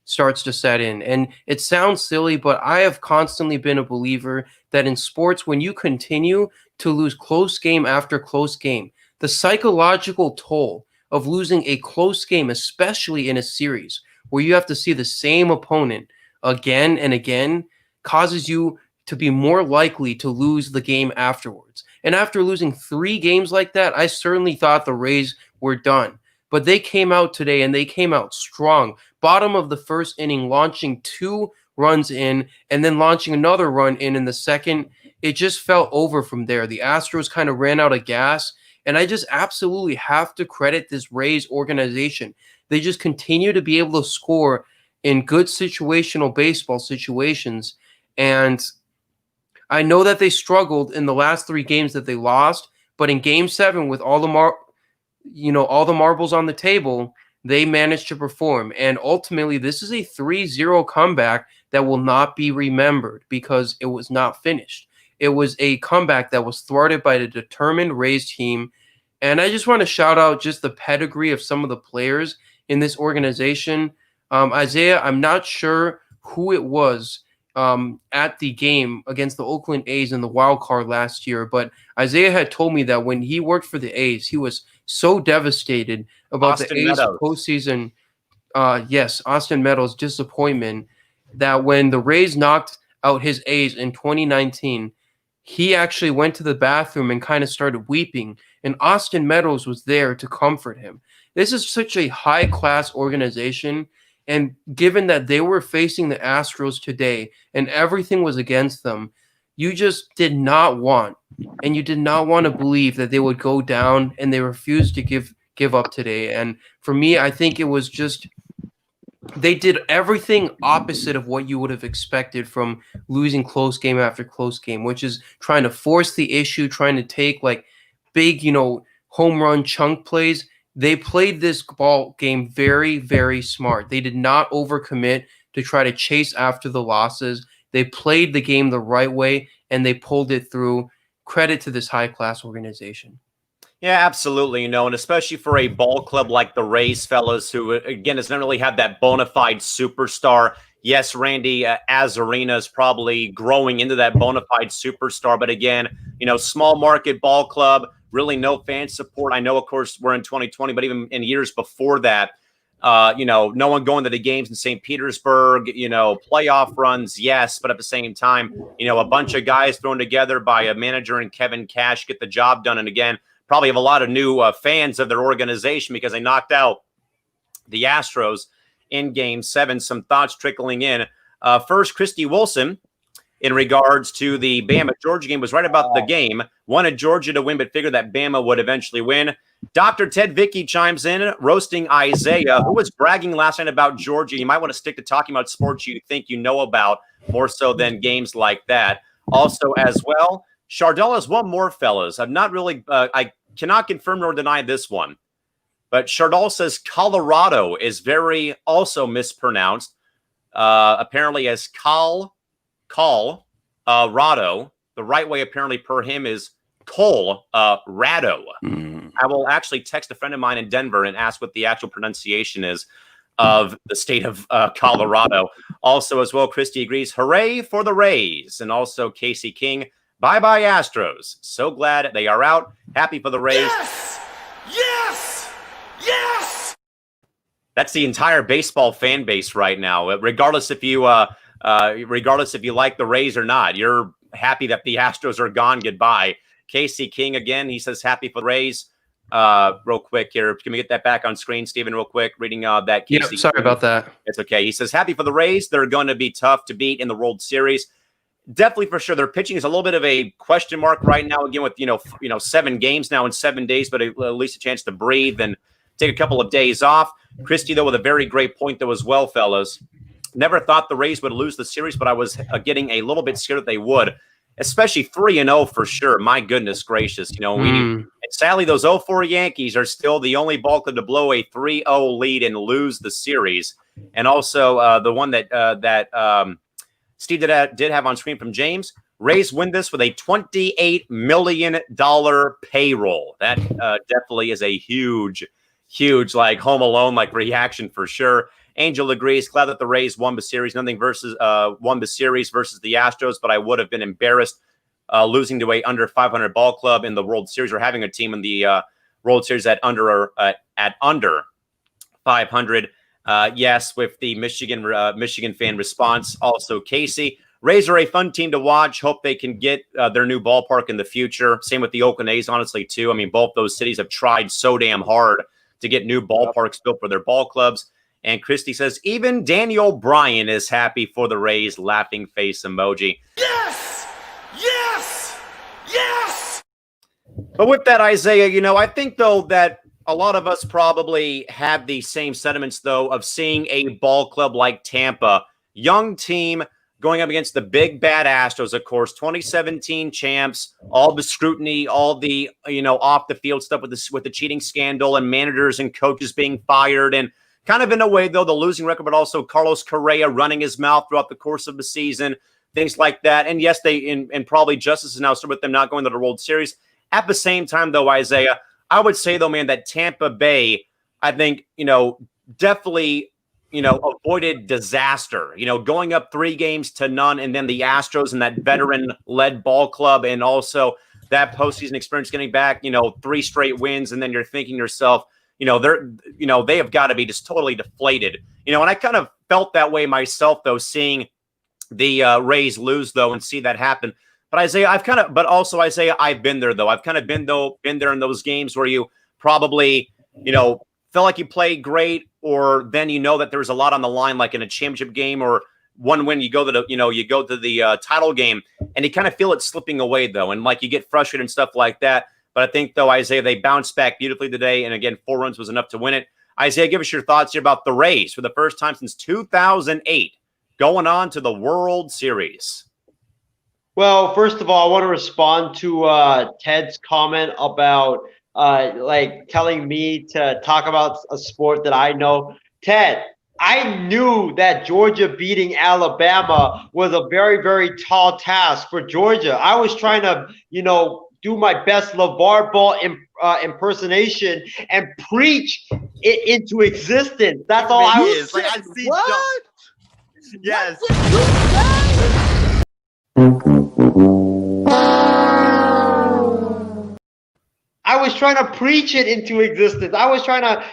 starts to set in. And it sounds silly, but I have constantly been a believer that in sports, when you continue to lose close game after close game, the psychological toll of losing a close game, especially in a series where you have to see the same opponent again and again, causes you to be more likely to lose the game afterwards. And after losing 3 games like that, I certainly thought the Rays were done. But they came out today, and they came out strong. Bottom of the first inning, launching 2 runs in, and then launching another run in the second. It just fell over from there. The Astros kind of ran out of gas, and I just absolutely have to credit this Rays organization. They just continue to be able to score in good situational baseball situations. And I know that they struggled in the last 3 games that they lost, But in Game 7, with all the all the marbles on the table, they managed to perform. And ultimately, this is a 3-0 comeback that will not be remembered because it was not finished. It was a comeback that was thwarted by the determined Rays team. And I just want to shout out just the pedigree of some of the players in this organization. Isaiah, I'm not sure who it was at the game against the Oakland A's in the wild card last year, but Isaiah had told me that when he worked for the A's, he was so devastated about Austin the A's Meadows. postseason. Yes, Austin Meadows' disappointment, that when the Rays knocked out his A's in 2019, he actually went to the bathroom and kind of started weeping, and Austin Meadows was there to comfort him. This is such a high-class organization, and given that they were facing the Astros today and everything was against them, you just did not want, and you did not want to believe that they would go down, and they refused to give up today. And for me, I think it was just they did everything opposite of what you would have expected from losing close game after close game, which is trying to force the issue, trying to take like big, home run chunk plays. They played this ball game very, very smart. They did not overcommit to try to chase after the losses. They played the game the right way, and they pulled it through. Credit to this high-class organization. Yeah, absolutely. And especially for a ball club like the Rays, fellas, who, again, does not really have that bona fide superstar. Yes, Randy Arozarena is probably growing into that bona fide superstar. But again, small market ball club, really no fan support. I know, of course, we're in 2020, but even in years before that, no one going to the games in St. Petersburg, playoff runs, yes. But at the same time, a bunch of guys thrown together by a manager and Kevin Cash get the job done. And again, probably have a lot of new fans of their organization because they knocked out the Astros in Game 7. Some thoughts trickling in. First, Christy Wilson, in regards to the Bama-Georgia game, was right about the game. Wanted Georgia to win, but figured that Bama would eventually win. Dr. Ted Vicky chimes in, roasting Isaiah, who was bragging last night about Georgia. You might want to stick to talking about sports you think you know about, more so than games like that. Also, as well, Chardell has one more, fellas. I'm not really I cannot confirm nor deny this one. But Chardell says Colorado is very also mispronounced. Apparently as Rado. The right way apparently per him is Rado. I will actually text a friend of mine in Denver and ask what the actual pronunciation is of the state of Colorado. Also as well, Christy agrees, hooray for the Rays. And also Casey King, bye-bye Astros. So glad they are out. Happy for the Rays. Yes! Yes! Yes! That's the entire baseball fan base right now. Regardless if you like the Rays or not, you're happy that the Astros are gone. Goodbye. Casey King again. He says happy for the Rays. Real quick here. Can we get that back on screen, Steven, real quick? Reading that Casey. Yeah, sorry about that. It's okay. He says happy for the Rays. They're going to be tough to beat in the World Series. Definitely for sure. Their pitching is a little bit of a question mark right now. Again, with 7 games now in 7 days, but at least a chance to breathe and take a couple of days off. Christy, though, with a very great point, though, as well, fellas. Never thought the Rays would lose the series, but I was getting a little bit scared that they would, especially 3-0 for sure. My goodness gracious. And sadly, those 0-4 Yankees are still the only ball club to blow a 3-0 lead and lose the series. And also the one that Steve did have on screen from James. Rays win this with a $28 million payroll. That definitely is a huge like Home Alone like reaction for sure. Angel agrees. Glad that the Rays won the series. Won the series versus the Astros, but I would have been embarrassed losing to a under 500 ball club in the World Series, or having a team in the World Series at under 500. Yes, with the Michigan fan response. Also, Casey, Rays are a fun team to watch. Hope they can get their new ballpark in the future. Same with the Oakland A's, honestly, too. I mean, both those cities have tried so damn hard to get new ballparks built for their ball clubs. And Christy says, even Daniel Bryan is happy for the Rays, laughing face emoji. Yes! Yes! Yes! But with that, Isaiah, I think, though, that a lot of us probably have the same sentiments, though, of seeing a ball club like Tampa, young team, going up against the big bad Astros, of course, 2017 champs, all the scrutiny, all the, off the field stuff with the cheating scandal and managers and coaches being fired, and kind of in a way, though, the losing record, but also Carlos Correa running his mouth throughout the course of the season, things like that. And yes, and probably justice is now still with them not going to the World Series. At the same time, though, Isaiah, I would say, though, man, that Tampa Bay, I think, definitely, avoided disaster, going up 3-0, and then the Astros and that veteran-led ball club, and also that postseason experience getting back, 3 straight wins, and then you're thinking to yourself, they have got to be just totally deflated, and I kind of felt that way myself, though, seeing the Rays lose, though, and see that happen. But Isaiah, I've been there, though. I've kind of been there in those games where you probably, felt like you played great, or then that there's a lot on the line, like in a championship game or one win, you go to the title game, and you kind of feel it slipping away, though, and like you get frustrated and stuff like that. But I think, though, Isaiah, they bounced back beautifully today, and again, 4 runs was enough to win it. Isaiah, give us your thoughts here about the Rays for the first time since 2008 going on to the World Series. Well, first of all, I want to respond to Ted's comment about telling me to talk about a sport that I know. Ted, I knew that Georgia beating Alabama was a very, very tall task for Georgia. I was trying to, do my best LeVar Ball impersonation and preach it into existence. That's all I was. Like, I see. What? Yes. I was trying to preach it into existence. I was trying to,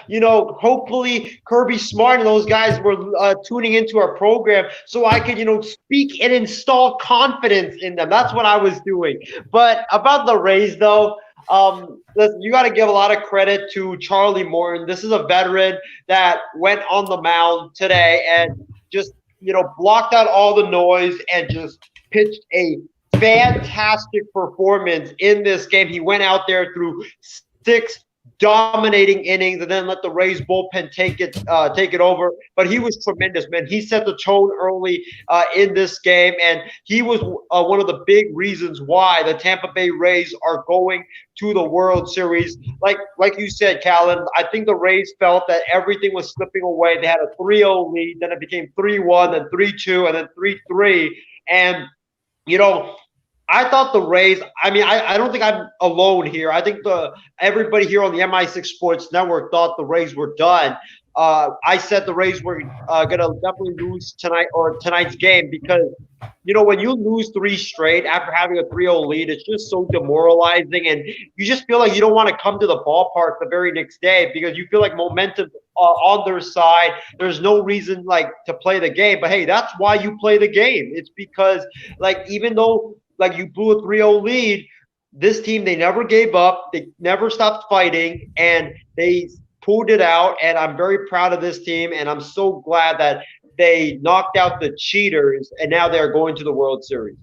hopefully Kirby Smart and those guys were tuning into our program so I could, speak and install confidence in them. That's what I was doing. But about the Rays, though, listen, you got to give a lot of credit to Charlie Morton. This is a veteran that went on the mound today and just, blocked out all the noise and just pitched a fantastic performance in this game. He went out there through 6 dominating innings and then let the Rays bullpen take it over. But he was tremendous, man. He set the tone early in this game, and he was one of the big reasons why the Tampa Bay Rays are going to the World Series. Like you said, Callan, I think the Rays felt that everything was slipping away. They had a 3-0 lead, then it became 3-1, then 3-2, and then 3-3. And I thought the Rays, I don't think I'm alone here. I think everybody here on the MI6 Sports Network thought the Rays were done. I said the Rays were going to definitely lose tonight's game because, when you lose 3 straight after having a 3-0 lead, it's just so demoralizing. And you just feel like you don't want to come to the ballpark the very next day because you feel like momentum on their side. There's no reason to play the game. But, hey, that's why you play the game. It's because, even though you blew a 3-0 lead, this team, they never gave up. They never stopped fighting, and they pulled it out. And I'm very proud of this team, and I'm so glad that they knocked out the cheaters, and now they're going to the World Series.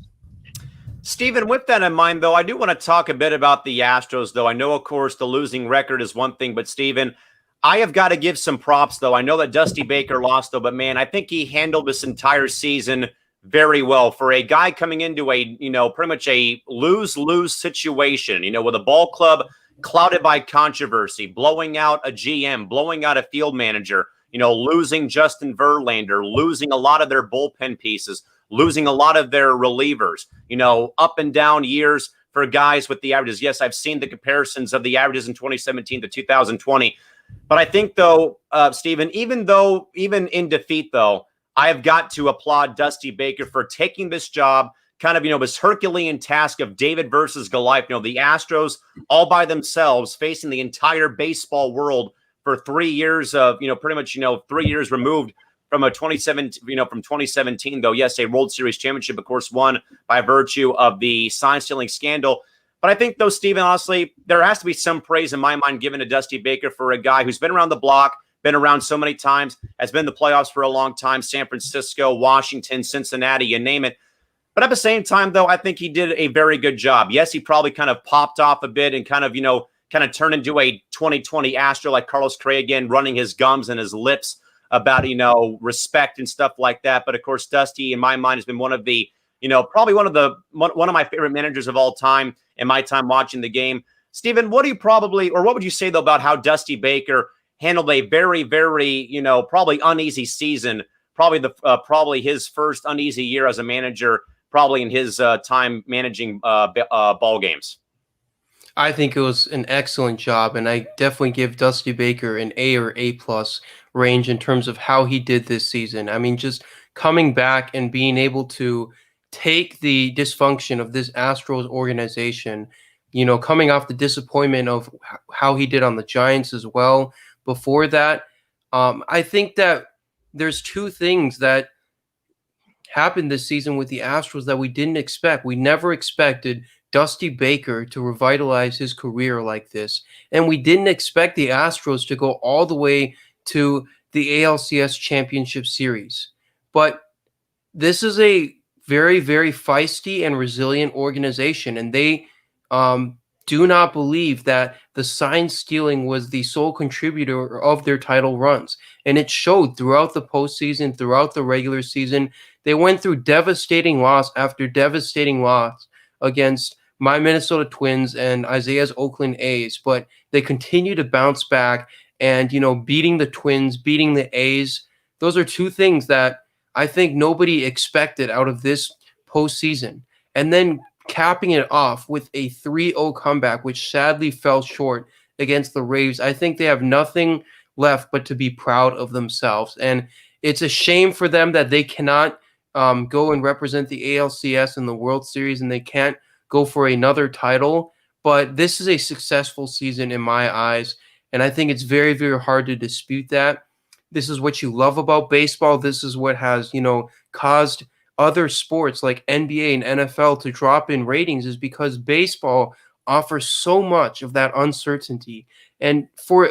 Stephen, with that in mind, though, I do want to talk a bit about the Astros, though. I know, of course, the losing record is one thing, but, Stephen, I have got to give some props, though. I know that Dusty Baker lost, though, but, man, I think he handled this entire season very well for a guy coming into a, pretty much a lose-lose situation, with a ball club clouded by controversy, blowing out a GM, blowing out a field manager, losing Justin Verlander, losing a lot of their bullpen pieces, losing a lot of their relievers, up and down years for guys with the averages. Yes, I've seen the comparisons of the averages in 2017 to 2020. But I think, though, Stephen, even in defeat, though, I have got to applaud Dusty Baker for taking this job, kind of, this Herculean task of David versus Goliath. The Astros all by themselves facing the entire baseball world for 3 years of, pretty much, 3 years removed from a 2017, though. Yes, a World Series championship, of course, won by virtue of the sign stealing scandal. But I think, though, Stephen, honestly, there has to be some praise in my mind given to Dusty Baker for a guy who's been around the block, been around so many times, has been in the playoffs for a long time, San Francisco, Washington, Cincinnati, you name it. But at the same time, though, I think he did a very good job. Yes, he probably kind of popped off a bit and kind of turned into a 2020 Astro like Carlos Correa again, running his gums and his lips about, respect and stuff like that. But of course, Dusty, in my mind, has been one of the, probably one of my favorite managers of all time in my time watching the game. Steven, what would you say though about how Dusty Baker handled a very, very, probably uneasy season, probably his first uneasy year as a manager, probably in his time managing ball games? I think it was an excellent job, and I definitely give Dusty Baker an A or A plus range in terms of how he did this season. I mean, just coming back and being able to take the dysfunction of this Astros organization, coming off the disappointment of how he did on the Giants as well. Before that, I think that there's two things that happened this season with the Astros that we didn't expect. We never expected Dusty Baker to revitalize his career like this. And we didn't expect the Astros to go all the way to the ALCS Championship Series. But this is a very, very feisty and resilient organization, and they do not believe that the sign stealing was the sole contributor of their title runs. And it showed throughout the postseason, throughout the regular season. They went through devastating loss after devastating loss against my Minnesota Twins and Isaiah's Oakland A's, but they continue to bounce back and, beating the Twins, beating the A's. Those are two things that I think nobody expected out of this postseason. And then capping it off with a 3-0 comeback, which sadly fell short against the Rays. I think they have nothing left but to be proud of themselves. And it's a shame for them that they cannot go and represent the ALCS in the World Series, and they can't go for another title. But this is a successful season in my eyes, and I think it's very, very hard to dispute that. This is what you love about baseball. This is what has, caused other sports like NBA and NFL to drop in ratings, is because baseball offers so much of that uncertainty. And for,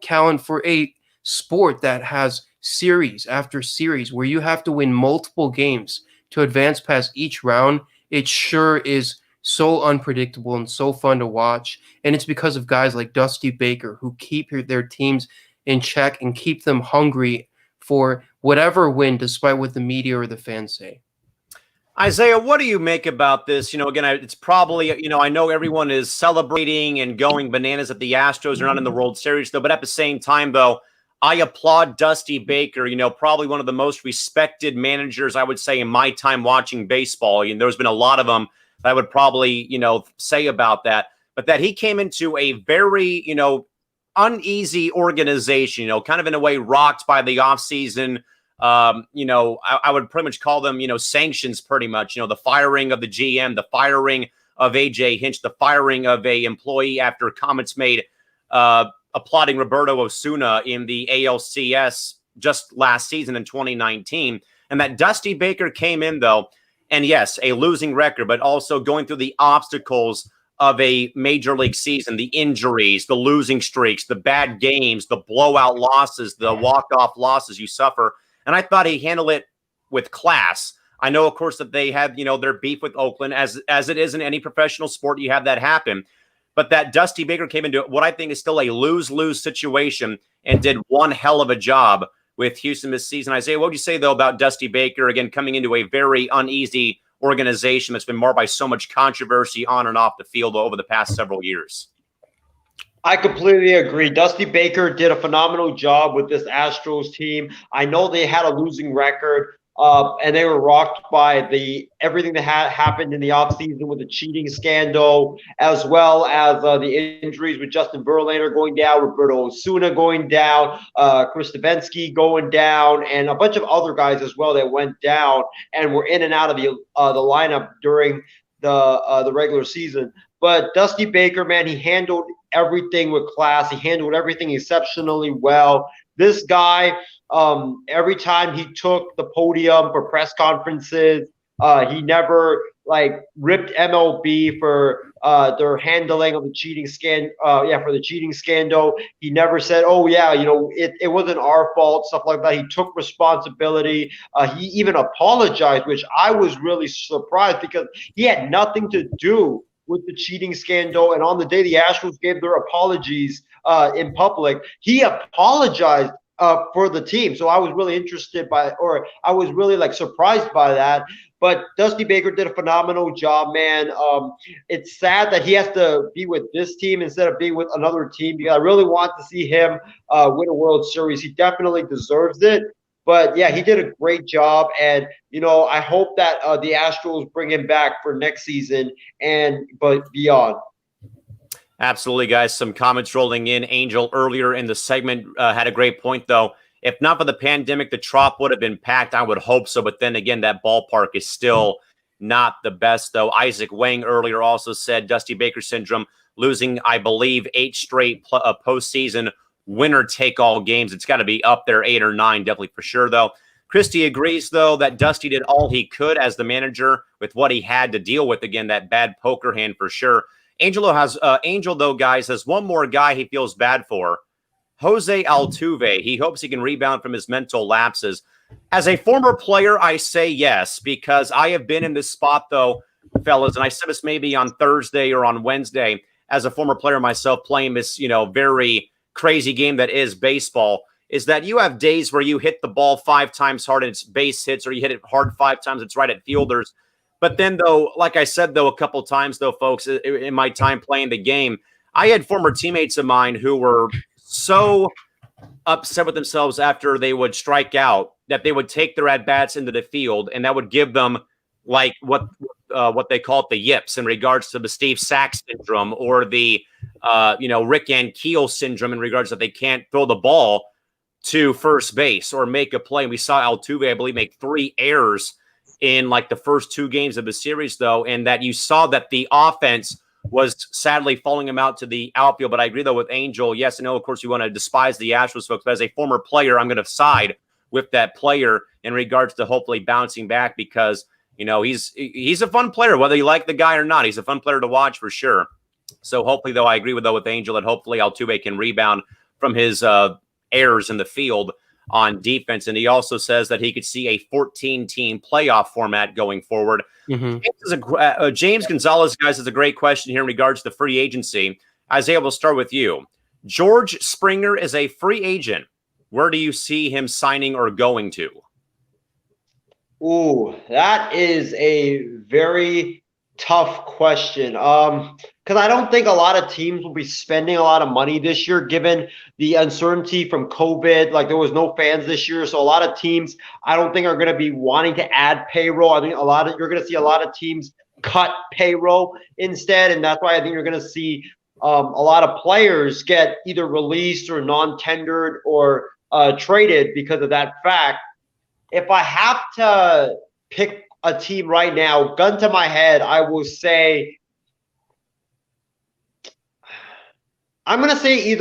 Callan, for a sport that has series after series where you have to win multiple games to advance past each round, it sure is so unpredictable and so fun to watch. And it's because of guys like Dusty Baker who keep their teams in check and keep them hungry for whatever win, despite what the media or the fans say. Isaiah, what do you make about this? Again, it's probably, I know everyone is celebrating and going bananas that the Astros are not in the World Series, though. But at the same time, though, I applaud Dusty Baker, probably one of the most respected managers, I would say, in my time watching baseball. There's been a lot of them that I would probably, say about that. But that he came into a very, uneasy organization, kind of in a way rocked by the offseason. I would pretty much call them, sanctions pretty much, the firing of the GM, the firing of AJ Hinch, the firing of a employee after comments made applauding Roberto Osuna in the ALCS just last season in 2019. And that Dusty Baker came in, though, and yes, a losing record, but also going through the obstacles of a major league season, the injuries, the losing streaks, the bad games, the blowout losses, the walk-off losses you suffer. And I thought he handled it with class. I know, of course, that they had, their beef with Oakland, as it is in any professional sport, you have that happen. But that Dusty Baker came into what I think is still a lose-lose situation and did one hell of a job with Houston this season. Isaiah, what would you say, though, about Dusty Baker, again, coming into a very uneasy organization that's been marred by so much controversy on and off the field over the past several years? I completely agree. Dusty Baker did a phenomenal job with this Astros team. I know they had a losing record, and they were rocked by everything that had happened in the offseason with the cheating scandal, as well as the injuries with Justin Verlander going down, Roberto Osuna going down, Chris Davinsky going down, and a bunch of other guys as well that went down and were in and out of the lineup during the regular season. But Dusty Baker, man, he handled everything with class. He handled everything exceptionally well. This guy, every time he took the podium for press conferences, he never ripped MLB for their handling of the cheating for the cheating scandal. He never said, "Oh yeah, it wasn't our fault," stuff like that. He took responsibility. He even apologized, which I was really surprised because he had nothing to do with the cheating scandal. And on the day the Astros gave their apologies in public, he apologized for the team. So I was really interested or I was really like surprised by that. But Dusty Baker did a phenomenal job, man. It's sad that he has to be with this team instead of being with another team, because I really want to see him win a World Series. He definitely deserves it. But yeah, he did a great job, and I hope that the Astros bring him back for next season but beyond. Absolutely, guys. Some comments rolling in. Angel earlier in the segment had a great point, though. If not for the pandemic, the Trop would have been packed. I would hope so. But then again, that ballpark is still not the best, though. Isaac Wang earlier also said Dusty Baker syndrome, losing, I believe, 8 straight postseason winner-take-all games. It's got to be up there, 8 or 9, definitely for sure, though. Christie agrees, though, that Dusty did all he could as the manager with what he had to deal with. Again, that bad poker hand for sure. Angel, though, guys, has one more guy he feels bad for. Jose Altuve. He hopes he can rebound from his mental lapses. As a former player, I say yes, because I have been in this spot, though, fellas, and I said this maybe on Thursday or on Wednesday, as a former player myself playing this, very crazy game that is baseball, is that you have days where you hit the ball 5 times hard and it's base hits, or you hit it hard 5 times, it's right at fielders. But then, though, like I said, though, a couple times, though, folks, in my time playing the game, I had former teammates of mine who were so upset with themselves after they would strike out that they would take their at-bats into the field, and that would give them like what they call it, the yips, in regards to the Steve Sax syndrome, or the Rick Ankiel syndrome, in regards that they can't throw the ball to first base or make a play. And we saw Altuve, I believe, make 3 errors in like the first 2 games of the series, though, and that you saw that the offense was sadly falling him out to the outfield. But I agree, though, with Angel. Yes, I know, of course, you want to despise the Astros folks, but as a former player, I'm going to side with that player in regards to hopefully bouncing back, because he's a fun player, whether you like the guy or not. He's a fun player to watch for sure. So hopefully, though, I agree with Angel that hopefully Altuve can rebound from his errors in the field on defense. And he also says that he could see a 14-team playoff format going forward. Mm-hmm. James Gonzalez, guys, is a great question here in regards to free agency. Isaiah, we'll start with you. George Springer is a free agent. Where do you see him signing or going to? Ooh, that is a very tough question. Because I don't think a lot of teams will be spending a lot of money this year, given the uncertainty from COVID. Like, there was no fans this year, so a lot of teams I don't think are going to be wanting to add payroll. I think you're going to see a lot of teams cut payroll instead, and that's why I think you're going to see a lot of players get either released or non-tendered or traded because of that fact. If I have to pick a team right now, gun to my head, I will say I want to say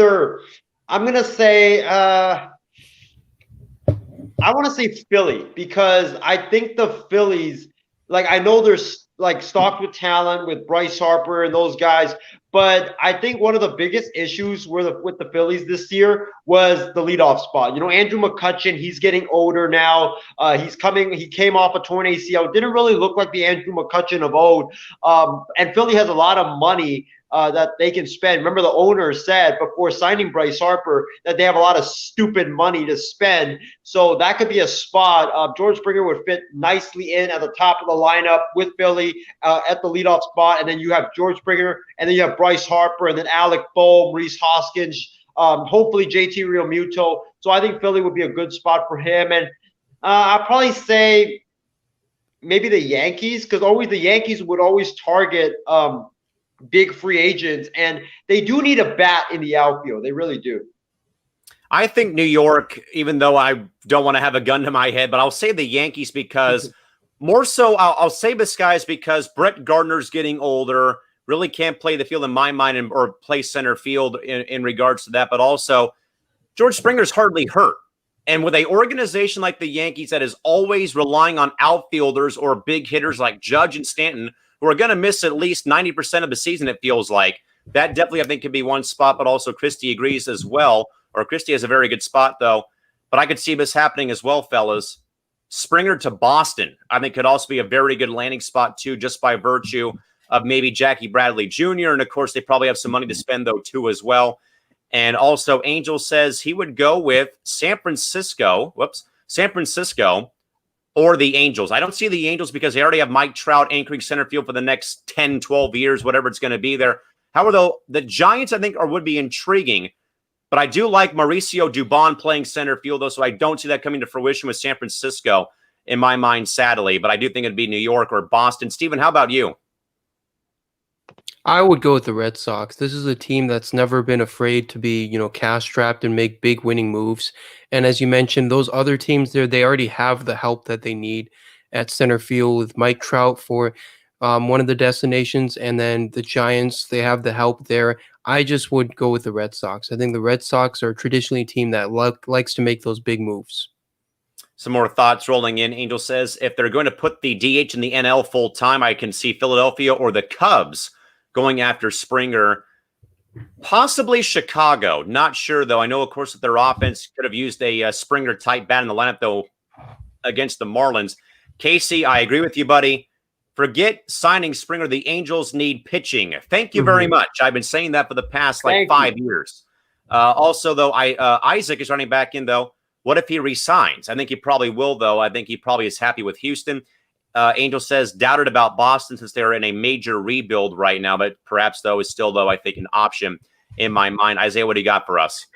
Philly, because I think the Phillies, like, I know there's like stocked with talent with Bryce Harper and those guys, but I think one of the biggest issues with the Phillies this year was the leadoff spot. Andrew McCutchen, he's getting older now. He came off a torn ACL. Didn't really look like the Andrew McCutchen of old. And Philly has a lot of money that they can spend. Remember, the owner said before signing Bryce Harper that they have a lot of stupid money to spend. So that could be a spot. George Springer would fit nicely in at the top of the lineup with Philly at the leadoff spot. And then you have George Springer, and then you have Bryce Harper, and then Alec Bohm, Rhys Hoskins, hopefully JT Realmuto. So I think Philly would be a good spot for him. And I'll probably say maybe the Yankees, because the Yankees would always target big free agents, and they do need a bat in the outfield. They really do. I think New York, even though I don't want to have a gun to my head, but I'll say the Yankees, because more so I'll say this, guys, because Brett Gardner's getting older, really can't play the field in my mind, or play center field in regards to that. But also George Springer's hardly hurt. And with an organization like the Yankees that is always relying on outfielders or big hitters like Judge and Stanton, who are going to miss at least 90% of the season, it feels like, that definitely, I think, could be one spot. But also Christie agrees as well, or Christie has a very good spot, though. But I could see this happening as well, fellas. Springer to Boston, I think, could also be a very good landing spot, too, just by virtue of maybe Jackie Bradley Jr. And, of course, they probably have some money to spend, though, too, as well. And also, Angel says he would go with San Francisco or the Angels. I don't see the Angels because they already have Mike Trout anchoring center field for the next 10, 12 years, whatever it's going to be there. However, the Giants, I think, would be intriguing. But I do like Mauricio Dubon playing center field, though, so I don't see that coming to fruition with San Francisco in my mind, sadly. But I do think it'd be New York or Boston. Steven, how about you? I would go with the Red Sox. This is a team that's never been afraid to be, cash-strapped and make big winning moves. And as you mentioned, those other teams there, they already have the help that they need at center field with Mike Trout for one of the destinations. And then the Giants, they have the help there. I just would go with the Red Sox. I think the Red Sox are traditionally a team that likes to make those big moves. Some more thoughts rolling in. Angel says, if they're going to put the DH in the NL full-time, I can see Philadelphia or the Cubs going after Springer. Possibly Chicago. Not sure, though. I know, of course, that their offense could have used a Springer-type bat in the lineup, though, against the Marlins. Casey, I agree with you, buddy. Forget signing Springer. The Angels need pitching. Thank you very much. I've been saying that for the past, 5 years. Also, though, Isaac is running back in, though. What if he resigns? I think he probably will, though. I think he probably is happy with Houston. Angel says, doubted about Boston since they're in a major rebuild right now, but perhaps, though, is still, though, I think an option in my mind. Isaiah, what do you got for us?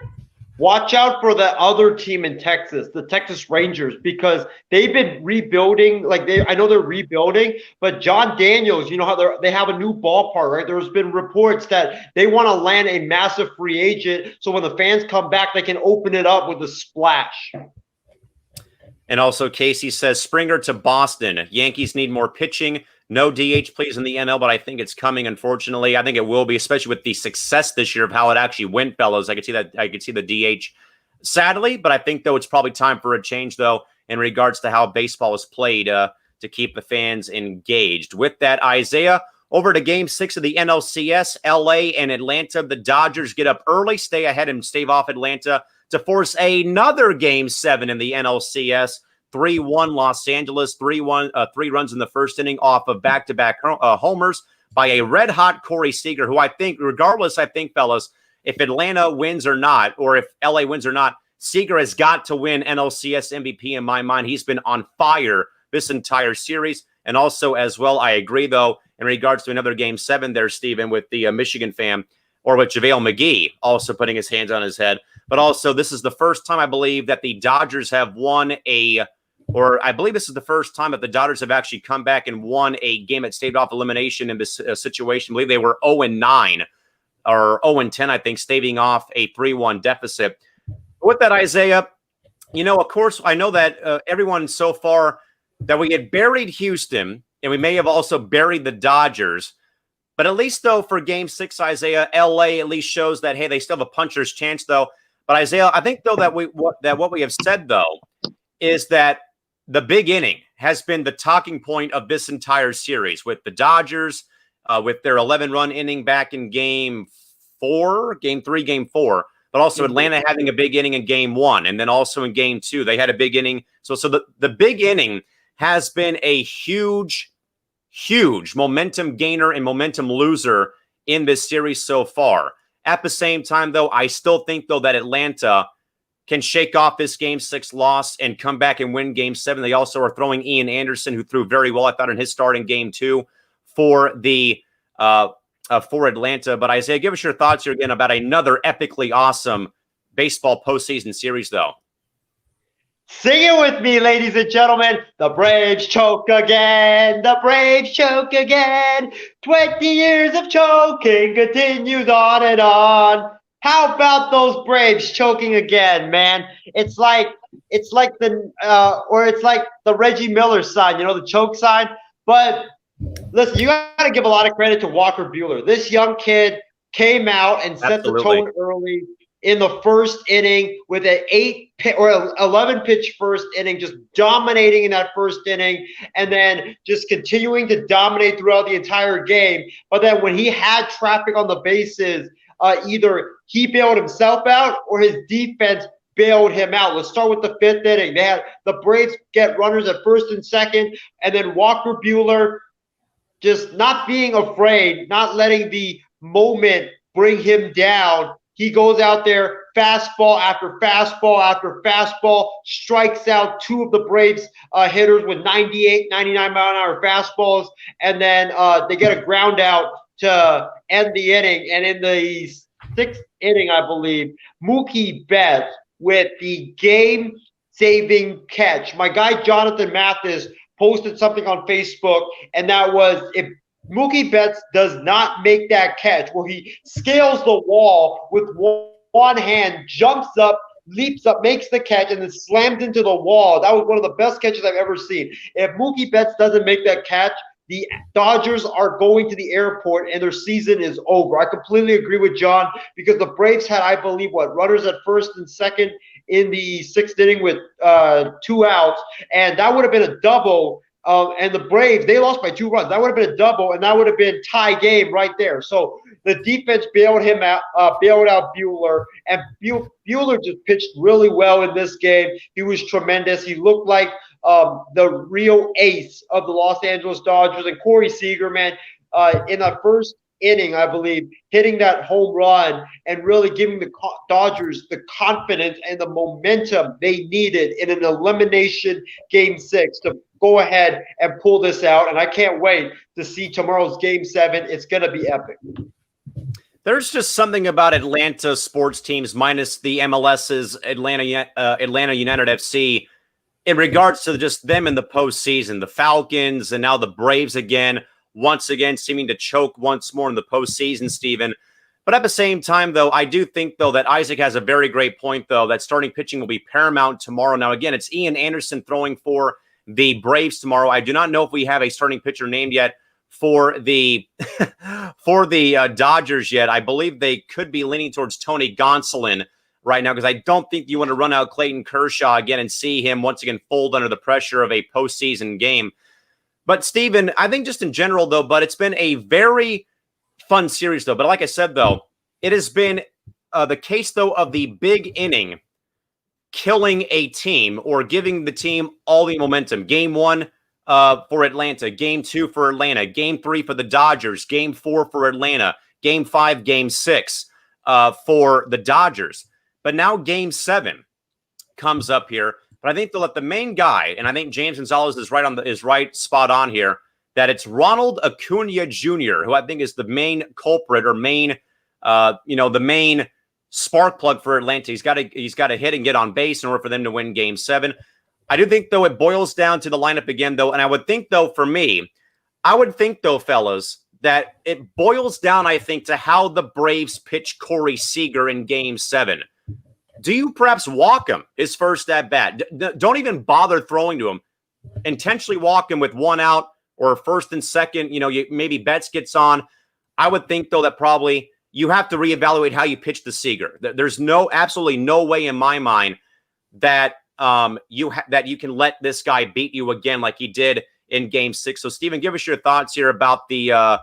Watch out for the other team in Texas, the Texas Rangers, because they've been rebuilding. I know they're rebuilding, but John Daniels, you know how they have a new ballpark, right? There's been reports that they want to land a massive free agent, so when the fans come back, they can open it up with a splash. And also, Casey says, Springer to Boston. Yankees need more pitching. No DH, please, in the NL, but I think it's coming, unfortunately. I think it will be, especially with the success this year of how it actually went, fellas. I could see the DH, sadly, but I think, though, it's probably time for a change, though, in regards to how baseball is played to keep the fans engaged. With that, Isaiah, over to Game 6 of the NLCS, LA and Atlanta. The Dodgers get up early, stay ahead, and stave off Atlanta to force another Game 7 in the NLCS. 3-1 Los Angeles, 3 runs in the first inning off of back-to-back homers by a red-hot Corey Seager, who I think, regardless, fellas, if Atlanta wins or not, or if LA wins or not, Seager has got to win NLCS MVP in my mind. He's been on fire this entire series. And also, as well, I agree, though, in regards to another Game 7 there, Steven, with the Michigan fan, or with JaVale McGee also putting his hands on his head. But also, this is the first time, I believe, that the Dodgers have won I believe this is the first time that the Dodgers have actually come back and won a game that staved off elimination in this situation. I believe they were 0-9 or 0-10, I think, staving off a 3-1 deficit. With that, Isaiah, of course, I know that everyone so far that we had buried Houston and we may have also buried the Dodgers. But at least, though, for Game 6, Isaiah, LA at least shows that, hey, they still have a puncher's chance, though. But, Isaiah, I think, though, that what we have said, though, is that the big inning has been the talking point of this entire series with the Dodgers, with their 11-run inning back in Game 3, Game 4, but also Atlanta having a big inning in Game 1, and then also in Game 2, they had a big inning. So the big inning has been a huge momentum gainer and momentum loser in this series so far. At the same time, though, I still think, though, that Atlanta can shake off this Game 6 loss and come back and win Game 7. They also are throwing Ian Anderson, who threw very well, I thought, in his start in Game 2 for Atlanta. But Isaiah, give us your thoughts here again about another epically awesome baseball postseason series, though. Sing it with me, ladies and gentlemen. The Braves choke again. The Braves choke again. 20 years of choking continues on and on. How about those Braves choking again, man? It's like the Reggie Miller sign, the choke sign. But listen, you got to give a lot of credit to Walker Buehler. This young kid came out and set the tone early in the first inning with an 11 pitch first inning, just dominating in that first inning, and then just continuing to dominate throughout the entire game. But then when he had traffic on the bases, either he bailed himself out or his defense bailed him out. Let's start with the 5th inning. They had the Braves get runners at first and second, and then Walker Buehler just not being afraid, not letting the moment bring him down, He goes out there, fastball after fastball after fastball, strikes out two of the Braves hitters with 98, 99-mile-an-hour fastballs, and then they get a ground out to end the inning. And in the sixth inning, I believe, Mookie Betts with the game-saving catch. My guy Jonathan Mathis posted something on Facebook, and that was if Mookie Betts does not make that catch where he scales the wall with one hand, jumps up, leaps up, makes the catch, and then slams into the wall. That was one of the best catches I've ever seen. If Mookie Betts doesn't make that catch, the Dodgers are going to the airport and their season is over. I completely agree with John because the Braves had, I believe, runners at first and second in the sixth inning with 2 outs, and that would have been a double. And the Braves, they lost by 2 runs. That would have been a double, and that would have been tie game right there. So the defense bailed out Buehler, and Buehler just pitched really well in this game. He was tremendous. He looked like the real ace of the Los Angeles Dodgers. And Corey Seager, man, in the first inning, I believe, hitting that home run and really giving the Dodgers the confidence and the momentum they needed in an elimination game 6 to go ahead and pull this out. And I can't wait to see tomorrow's game 7. It's going to be epic. There's just something about Atlanta sports teams minus the MLS's Atlanta United FC in regards to just them in the postseason. The Falcons and now the Braves once again seeming to choke once more in the postseason, Steven. But at the same time, though, I do think, though, that Isaac has a very great point, though, that starting pitching will be paramount tomorrow. Now, again, it's Ian Anderson throwing for the Braves tomorrow. I do not know if we have a starting pitcher named yet for the Dodgers yet. I believe they could be leaning towards Tony Gonsolin right now because I don't think you want to run out Clayton Kershaw again and see him once again fold under the pressure of a postseason game. But, Steven, I think just in general, though, but it's been a very fun series, though. But like I said, though, it has been the case, though, of the big inning killing a team or giving the team all the momentum. Game 1 for Atlanta, Game 2 for Atlanta, Game 3 for the Dodgers, Game 4 for Atlanta, Game 5, Game 6 for the Dodgers. But now Game 7 comes up here. But I think the main guy, and I think James Gonzalez is right spot on here, that it's Ronald Acuna Jr., who I think is the main culprit or main, the main spark plug for Atlanta. He's got to hit and get on base in order for them to win Game 7. I do think, though, it boils down to the lineup again, though, and I would think, though, for me, fellas, that it boils down, I think, to how the Braves pitch Corey Seager in Game 7. Do you perhaps walk him his first at bat? Don't even bother throwing to him. Intentionally walk him with 1 out or first and second. Maybe Betts gets on. I would think, though, that probably you have to reevaluate how you pitch the Seager. There's absolutely no way in my mind that you can let this guy beat you again like he did in Game 6. So, Steven, give us your thoughts here about the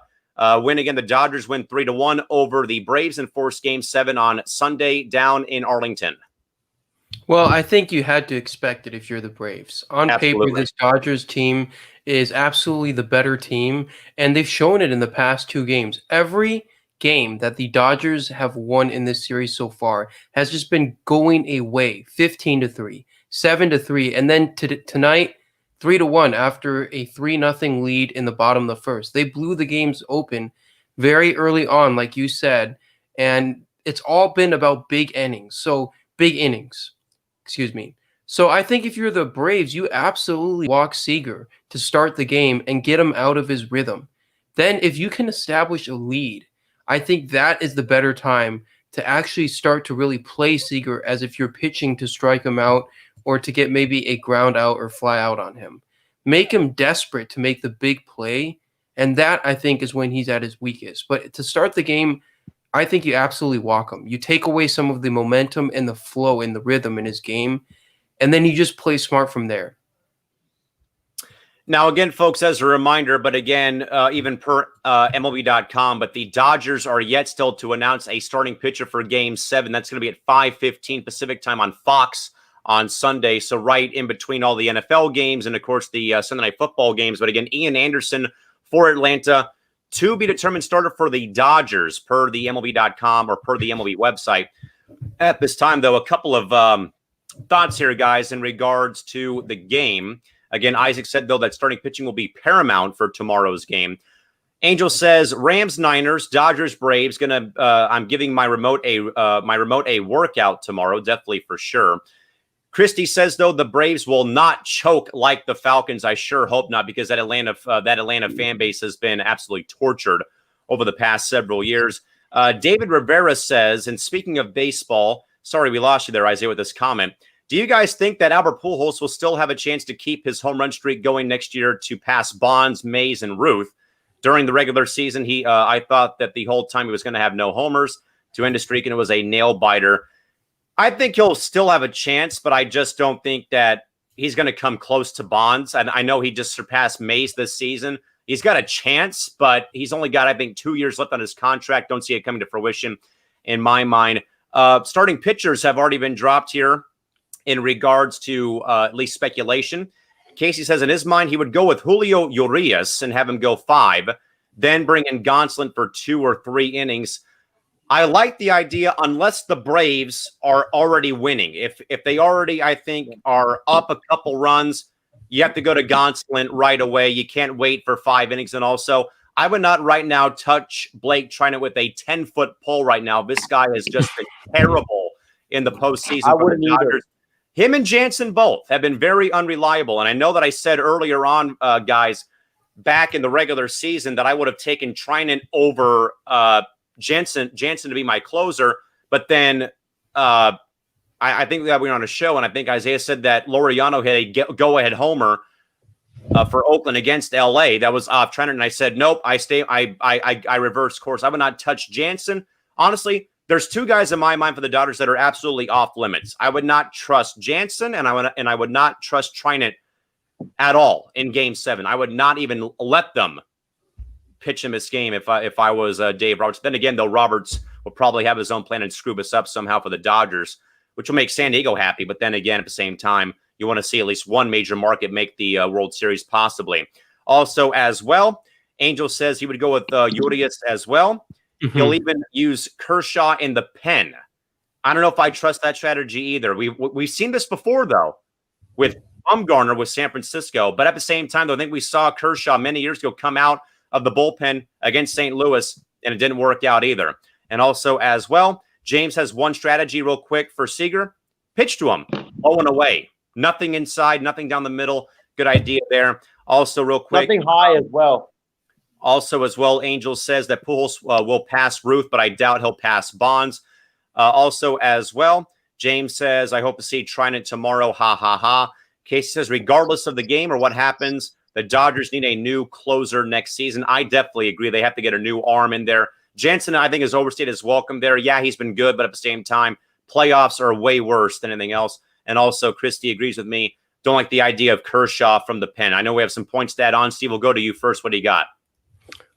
win again. The Dodgers win 3-1 over the Braves and force Game 7 on Sunday down in Arlington. Well, I think you had to expect it if you're the Braves. On Absolutely. paper, this Dodgers team is absolutely the better team, and they've shown it in the past 2 games. Every game that the Dodgers have won in this series so far has just been going away, 15-3, 7-3, and then tonight, 3-1 after a 3-0 lead in the bottom of the first. They blew the games open very early on, like you said, and it's all been about big innings. So I think if you're the Braves, you absolutely walk Seager to start the game and get him out of his rhythm. Then if you can establish a lead, I think that is the better time to actually start to really play Seager as if you're pitching to strike him out or to get maybe a ground out or fly out on him. Make him desperate to make the big play, and that, I think, is when he's at his weakest. But to start the game, I think you absolutely walk him. You take away some of the momentum and the flow and the rhythm in his game, and then you just play smart from there. Now, again, folks, as a reminder, but again, even per MLB.com, but the Dodgers are yet still to announce a starting pitcher for Game 7. That's going to be at 5:15 Pacific time on Fox on Sunday. So right in between all the NFL games and, of course, the Sunday Night Football games. But again, Ian Anderson for Atlanta To be determined starter for the Dodgers per the MLB.com or per the MLB website. At this time, though, a couple of thoughts here, guys, in regards to the game. Again, Isaac said, though, that starting pitching will be paramount for tomorrow's game. Angel says Rams, Niners, Dodgers, Braves. I'm giving my remote a workout tomorrow, definitely for sure. Christy says, though, the Braves will not choke like the Falcons. I sure hope not, because that Atlanta fan base has been absolutely tortured over the past several years. David Rivera says, and speaking of baseball, sorry we lost you there, Isaiah, with this comment. Do you guys think that Albert Pujols will still have a chance to keep his home run streak going next year to pass Bonds, Mays, and Ruth? During the regular season, I thought that the whole time he was going to have no homers to end the streak, and it was a nail biter. I think he'll still have a chance, but I just don't think that he's going to come close to Bonds. And I know he just surpassed Mays this season. He's got a chance, but he's only got, I think, 2 years left on his contract. Don't see it coming to fruition in my mind. Starting pitchers have already been dropped here in regards to at least speculation. Casey says in his mind he would go with Julio Urias and have him go 5, then bring in Gonsolin for 2 or 3 innings. I like the idea unless the Braves are already winning. If they already, I think, are up a couple runs, you have to go to Gonsolin right away. You can't wait for 5 innings. And also, I would not right now touch Blake Trinan with a 10-foot pole right now. This guy has just been terrible in the postseason. I wouldn't either. Him and Jansen both have been very unreliable. And I know that I said earlier on, guys, back in the regular season that I would have taken Trinan over Jansen to be my closer. But then I think that we were on a show, and I think Isaiah said that Laureano had a go-ahead homer for Oakland against LA. That was off Trinan. And I said, nope, I reversed course. I would not touch Jansen. Honestly, there's 2 guys in my mind for the Dodgers that are absolutely off limits. I would not trust Jansen, and I would not trust Trinan at all in Game 7. I would not even let them pitch him this game if I was Dave Roberts. Then again, though, Roberts will probably have his own plan and screw us up somehow for the Dodgers, which will make San Diego happy. But then again, at the same time, you want to see at least one major market make the World Series possibly. Also, as well, Angel says he would go with Urias as well. Mm-hmm. He'll even use Kershaw in the pen. I don't know if I trust that strategy either. We've seen this before, though, with Bumgarner with San Francisco. But at the same time, though, I think we saw Kershaw many years ago come out of the bullpen against St. Louis, and it didn't work out either. And also, as well, James has one strategy real quick for Seager. Pitch to him, low and away. Nothing inside, nothing down the middle. Good idea there. Also, real quick. Nothing high as well. Also, as well, Angel says that Pujols will pass Ruth, but I doubt he'll pass Bonds. Also, as well, James says, I hope to see Trinan tomorrow. Ha, ha, ha. Casey says, regardless of the game or what happens, the Dodgers need a new closer next season. I definitely agree. They have to get a new arm in there. Jansen, I think, has overstayed his welcome there. Yeah, he's been good, but at the same time, playoffs are way worse than anything else. And also, Christy agrees with me. Don't like the idea of Kershaw from the pen. I know we have some points to add on. Steve, we'll go to you first. What do you got?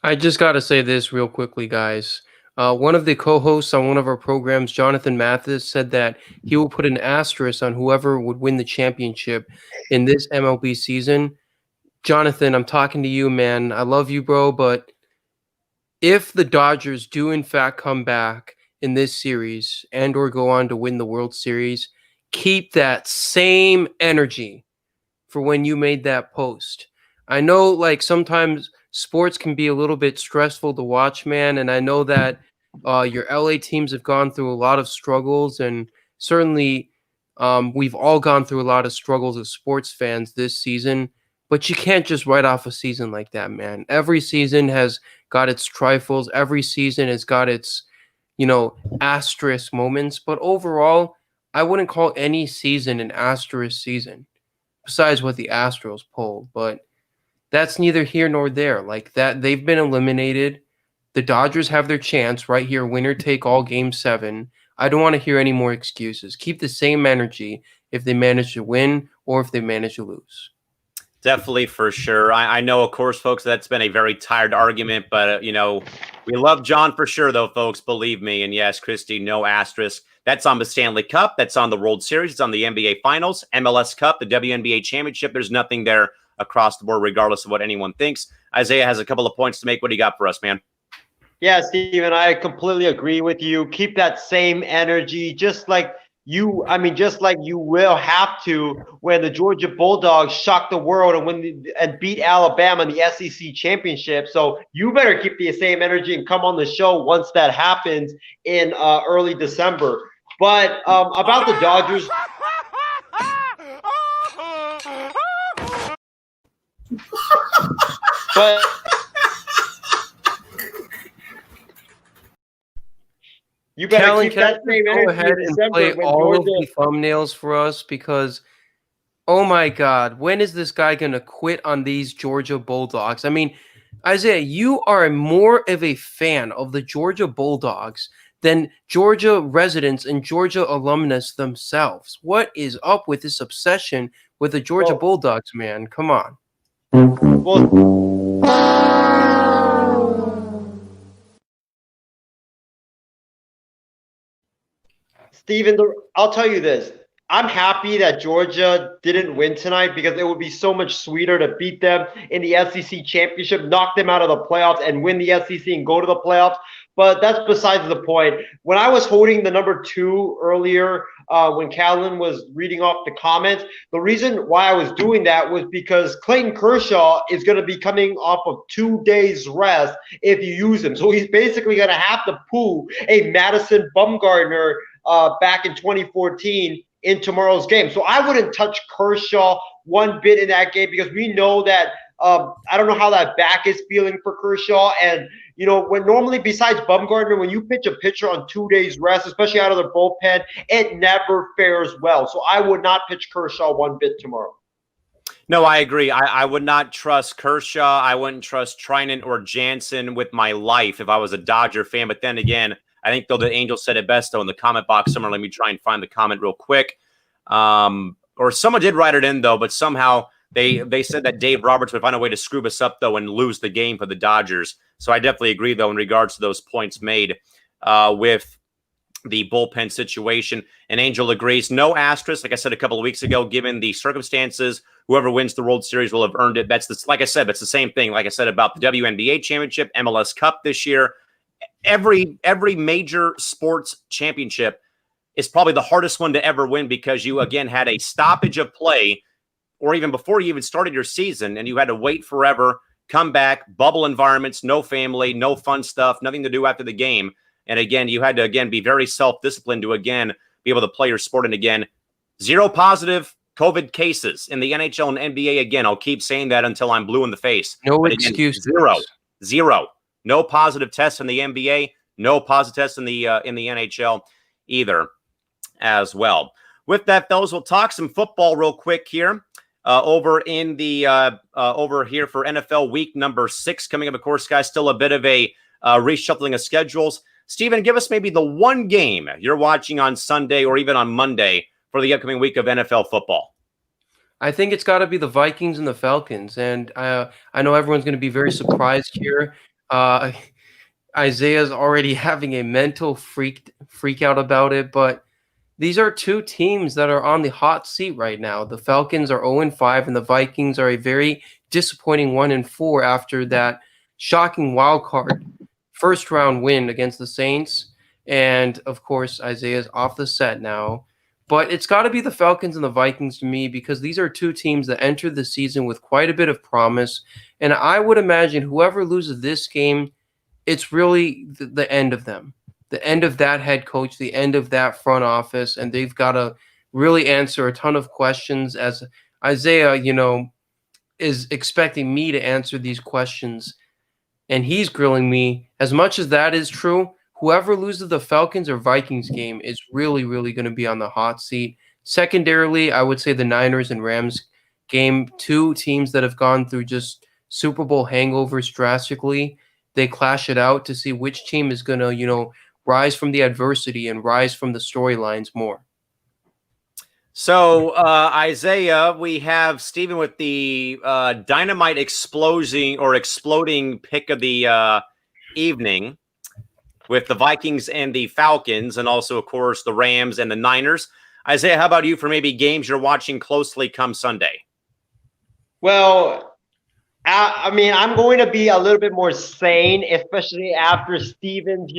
I just got to say this real quickly, guys. One of the co-hosts on one of our programs, Jonathan Mathis, said that he will put an asterisk on whoever would win the championship in this MLB season. Jonathan, I'm talking to you, man. I love you, bro, but if the Dodgers do in fact come back in this series and or go on to win the World Series, keep that same energy for when you made that post. I know, like, sometimes sports can be a little bit stressful to watch, man, and I know that your LA teams have gone through a lot of struggles, and certainly we've all gone through a lot of struggles as sports fans this season, but you can't just write off a season like that, man. Every season has got its trifles. Every season has got its, asterisk moments, but overall, I wouldn't call any season an asterisk season, besides what the Astros pulled, but that's neither here nor there. Like that, they've been eliminated. The Dodgers have their chance right here, winner take all Game 7. I don't want to hear any more excuses. Keep the same energy if they manage to win or if they manage to lose. Definitely, for sure. I know, of course, folks, that's been a very tired argument, but, we love John for sure, though, folks, believe me. And yes, Christy, no asterisk. That's on the Stanley Cup. That's on the World Series. It's on the NBA Finals, MLS Cup, the WNBA Championship. There's nothing there across the board, regardless of what anyone thinks. Isaiah has a couple of points to make. What do you got for us, man? Yeah, Steven, I completely agree with you. Keep that same energy, just like you will have to when the Georgia Bulldogs shock the world and beat Alabama in the SEC championship. So you better keep the same energy and come on the show once that happens in early December. But about the Dodgers. But you better Callan, keep that same go energy ahead in and December play when all of Georgia. the thumbnails for us because, oh my God, when is this guy going to quit on these Georgia Bulldogs? I mean, Isaiah, you are more of a fan of the Georgia Bulldogs than Georgia residents and Georgia alumnus themselves. What is up with this obsession with the Georgia Bulldogs, man? Come on. Well, Steven, I'll tell you this. I'm happy that Georgia didn't win tonight because it would be so much sweeter to beat them in the SEC championship, knock them out of the playoffs, and win the SEC and go to the playoffs. But that's besides the point. When I was holding the number 2 earlier, when Callan was reading off the comments, the reason why I was doing that was because Clayton Kershaw is going to be coming off of 2 days rest if you use him. So he's basically going to have to pull a Madison Bumgarner back in 2014 in tomorrow's game. So I wouldn't touch Kershaw one bit in that game because we know that I don't know how that back is feeling for Kershaw. And, you know, when normally besides Bumgarner, when you pitch a pitcher on 2 days rest, especially out of the bullpen, it never fares well. So I would not pitch Kershaw one bit tomorrow. No, I agree. I would not trust Kershaw. I wouldn't trust Trinan or Jansen with my life if I was a Dodger fan. But then again, I think, though, the Angels said it best, though, in the comment box somewhere. Let me try and find the comment real quick. Or someone did write it in, though, but somehow they said that Dave Roberts would find a way to screw us up, though, and lose the game for the Dodgers. So I definitely agree, though, in regards to those points made with the bullpen situation. And Angel agrees. No asterisk, like I said a couple of weeks ago, given the circumstances, whoever wins the World Series will have earned it. Like I said, that's the same thing. Like I said about the WNBA championship, MLS Cup this year. Every major sports championship is probably the hardest one to ever win because you, again, had a stoppage of play or even before you even started your season and you had to wait forever, come back, bubble environments, no family, no fun stuff, nothing to do after the game. And again, you had to, again, be very self-disciplined to, again, be able to play your sport. And again, 0 positive COVID cases in the NHL and NBA. Again, I'll keep saying that until I'm blue in the face. No excuse. Zero. No positive tests in the NBA. No positive tests in the NHL either as well. With that, fellas, we'll talk some football real quick here. Over in the over here for NFL week number 6 coming up. Of course, guys, still a bit of a reshuffling of schedules. Steven, give us maybe the one game you're watching on Sunday or even on Monday for the upcoming week of NFL football. I think it's got to be the Vikings and the Falcons, and I know everyone's going to be very surprised here. Isaiah's already having a mental freak out about it, but these are two teams that are on the hot seat right now. The Falcons are 0-5, and the Vikings are a very disappointing 1-4 after that shocking wild card first round win against the Saints. And of course, Isaiah's off the set now. But it's got to be the Falcons and the Vikings to me because these are two teams that entered the season with quite a bit of promise. And I would imagine whoever loses this game, it's really the end of them. The end of that head coach, the end of that front office, and they've got to really answer a ton of questions as Isaiah, is expecting me to answer these questions, and he's grilling me. As much as that is true, whoever loses the Falcons or Vikings game is really, really going to be on the hot seat. Secondarily, I would say the Niners and Rams game, two teams that have gone through just Super Bowl hangovers drastically. They clash it out to see which team is going to, rise from the adversity and rise from the storylines more. So, Isaiah, we have Steven with the dynamite exploding pick of the evening with the Vikings and the Falcons, and also, of course, the Rams and the Niners. Isaiah, how about you for maybe games you're watching closely come Sunday? Well, I mean, I'm going to be a little bit more sane, especially after Steven's,